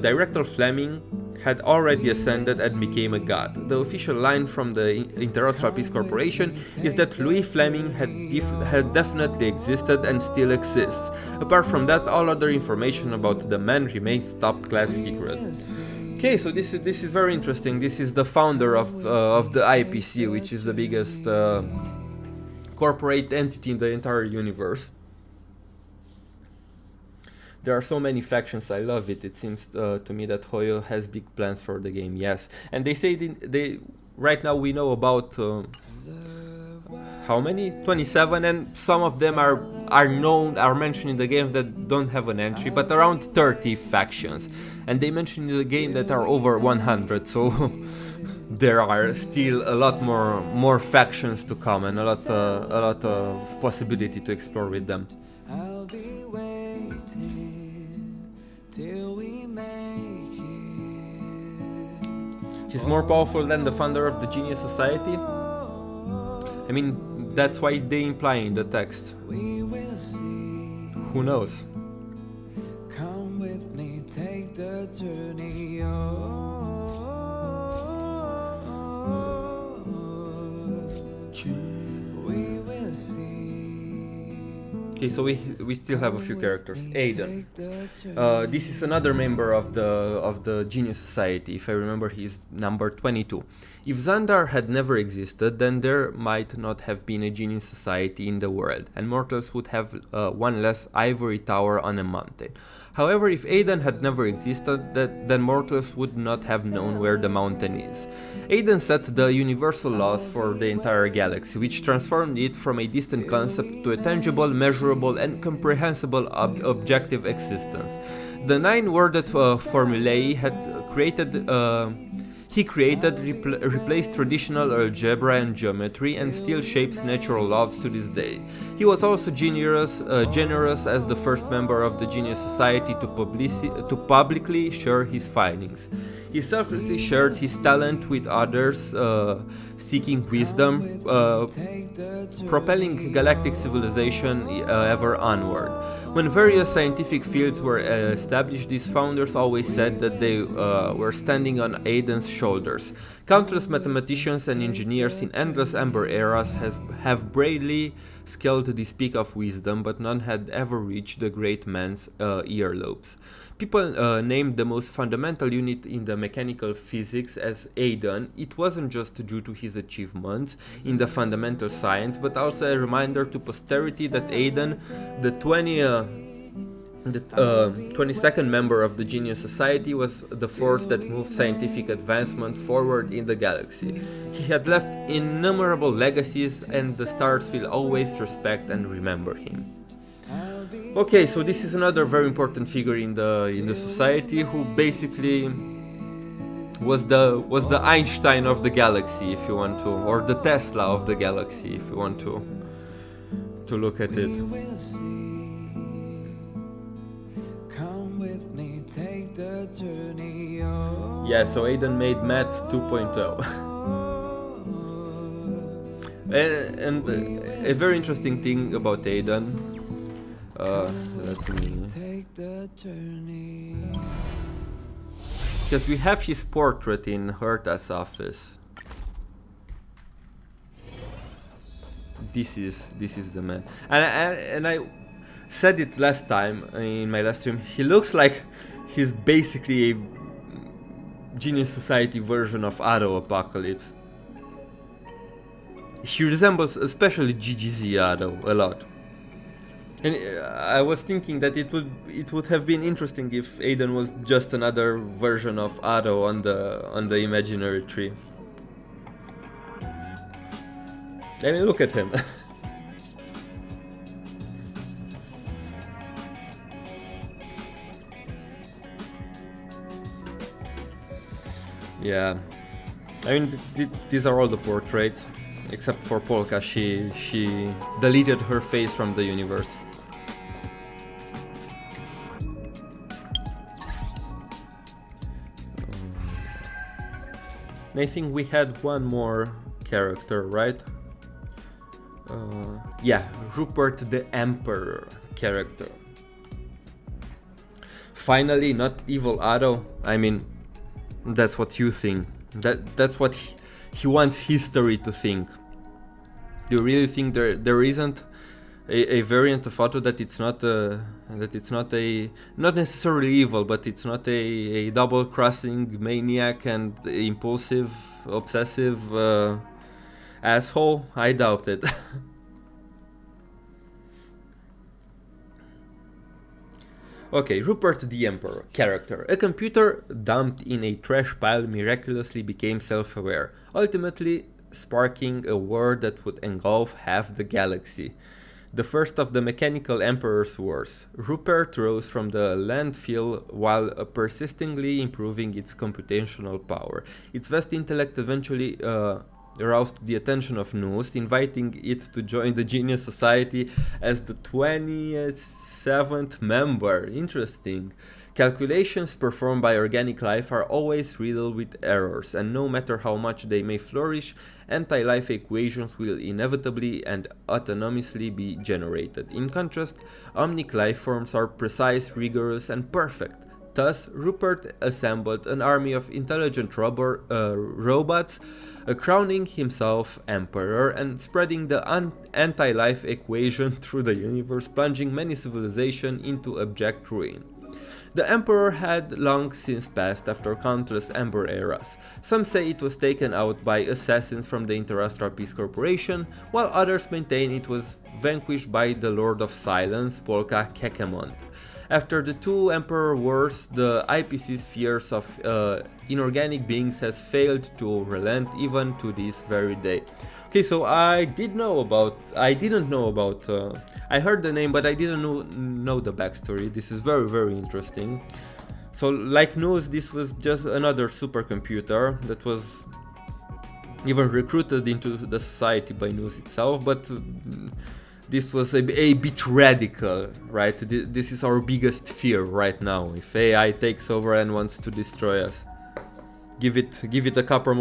A: Director Fleming had already ascended and became a god. The official line from the Interstellar Peace Corporation is that Louis Fleming had definitely existed and still exists. Apart from that, all other information about the man remains top-class secret. Okay, so this is very interesting. This is the founder of the IPC, which is the biggest corporate entity in the entire universe. There are so many factions, I love it. It seems to me that Hoyo has big plans for the game, yes. And they say right now we know about how many? 27, and some of them are mentioned in the game that don't have an entry, but around 30 factions. And they mention in the game that are over 100, so there are still a lot more factions to come and a lot of possibility to explore with them.
B: I'll be waiting till we make it.
A: He's more powerful than the founder of the Genius Society? I mean, that's why they imply in the text.
B: We will see.
A: Who knows?
B: Come with me, take the journey. We will see.
A: Okay, so we still have a few characters. Aiden. This is another member of the Genius Society. If I remember, he's number 22. If Xandar had never existed, then there might not have been a Genius Society in the world, and mortals would have one less ivory tower on a mountain. However, if Aiden had never existed, then mortals would not have known where the mountain is. Aiden set the universal laws for the entire galaxy, which transformed it from a distant concept to a tangible, measurable, and comprehensible objective existence. The 9-worded formulae he created replaced traditional algebra and geometry and still shapes natural laws to this day. He was also generous as the first member of the Genius Society to publicly share his findings. He selflessly shared his talent with others, seeking wisdom, propelling galactic civilization ever onward. When various scientific fields were established, these founders always said that they were standing on Aiden's shoulders. Countless mathematicians and engineers in endless amber eras have bravely scaled this peak of wisdom, but none had ever reached the great man's earlobes. People named the most fundamental unit in the mechanical physics as Aiden. It wasn't just due to his achievements in the fundamental science, but also a reminder to posterity that Aiden, the 22nd member of the Genius Society, was the force that moved scientific advancement forward in the galaxy. He had left innumerable legacies, and the stars will always respect and remember him. Okay, so this is another very important figure in the society, who basically was the Einstein of the galaxy, if you want to, or the Tesla of the galaxy, if you want to look at it.
B: Come with me, take the journey.
A: Yeah, so Aiden made Math 2.0. and a very interesting thing about Aiden. Let me...
B: Take the journey.
A: Because we have his portrait in Herta's office. This is the man. And I said it last time in my last stream. He looks like he's basically a Genius Society version of Auto Apocalypse. He resembles especially GGZ Auto a lot. And I was thinking that it would have been interesting if Aiden was just another version of Otto on the imaginary tree. I mean, look at him. Yeah. I mean, these are all the portraits, except for Polka. She deleted her face from the universe. And I think we had one more character, right? Yeah, Rupert the Emperor character. Finally, not Evil Otto. I mean, that's what you think. That's what he wants history to think. Do you really think there isn't a variant of Otto that it's not not necessarily evil, but it's not a double-crossing maniac and impulsive, obsessive asshole? I doubt it. Okay, Rupert the Emperor character. A computer dumped in a trash pile miraculously became self-aware, ultimately sparking a war that would engulf half the galaxy. The first of the mechanical emperor's wars. Rupert rose from the landfill while persistently improving its computational power. Its vast intellect eventually aroused the attention of Noose, inviting it to join the Genius Society as the 27th member. Interesting. Calculations performed by organic life are always riddled with errors, and no matter how much they may flourish, anti-life equations will inevitably and autonomously be generated. In contrast, omnic life forms are precise, rigorous, and perfect. Thus, Rupert assembled an army of intelligent robots, crowning himself emperor and spreading the anti-life equation through the universe, plunging many civilizations into abject ruin. The Emperor had long since passed after countless Ember eras. Some say it was taken out by assassins from the Interastral Peace Corporation, while others maintain it was vanquished by the Lord of Silence, Polka Kekemont. After the two Emperor Wars, the IPC's fears of inorganic beings has failed to relent even to this very day. Okay, so I didn't know about, I heard the name, but I didn't know the backstory. This is very, very interesting. So like Noose, this was just another supercomputer that was even recruited into the society by Noose itself, but this was a bit radical, right? This is our biggest fear right now. If AI takes over and wants to destroy us, give it a couple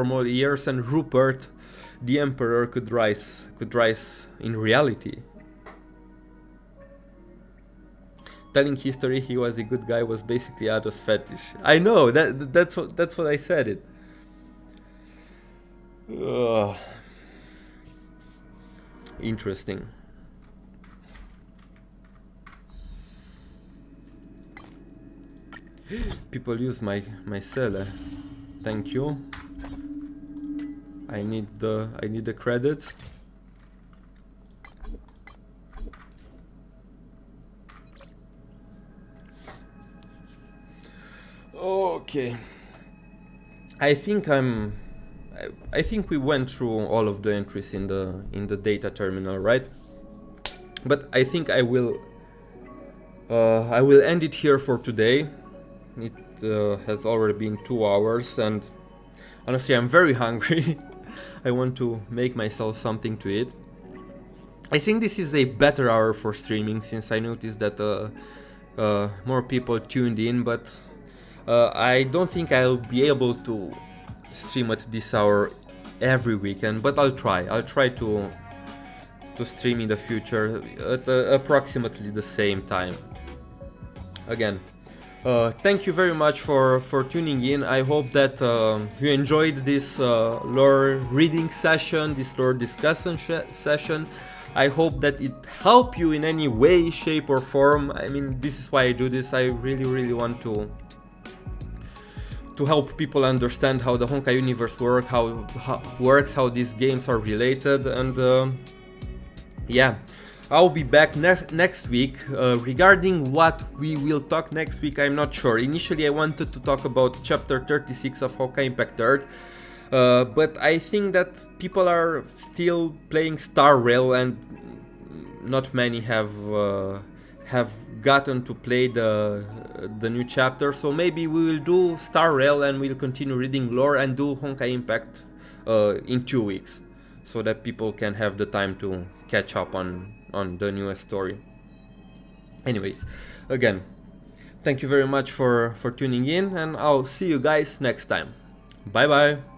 A: more years, and Rupert, the Emperor, could rise in reality. Telling history he was a good guy was basically Otto's fetish. I know that's what I said it. Ugh. Interesting. People use my seele. Thank you. I need the credits. Okay. I think we went through all of the entries in the data terminal, right? But I think I will end it here for today. It has already been 2 hours, and honestly, I'm very hungry. I want to make myself something to eat. I think this is a better hour for streaming, since I noticed that more people tuned in, but I don't think I'll be able to stream at this hour every weekend, but I'll try to stream in the future at approximately the same time. Again, thank you very much for tuning in. I hope that you enjoyed this lore reading session, this lore discussion session. I hope that it helped you in any way, shape or form. I mean, this is why I do this. I really want to help people understand how the Honkai universe works, how these games are related, and yeah, I'll be back next week. Regarding what we will talk next week, I'm not sure. Initially, I wanted to talk about Chapter 36 of Honkai Impact 3rd, but I think that people are still playing Star Rail, and not many have have gotten to play the new chapter. So maybe we will do Star Rail and we'll continue reading lore and do Honkai Impact in 2 weeks, so that people can have the time to catch up on the newest story. Anyways, again, thank you very much for tuning in, and I'll see you guys next time. Bye bye.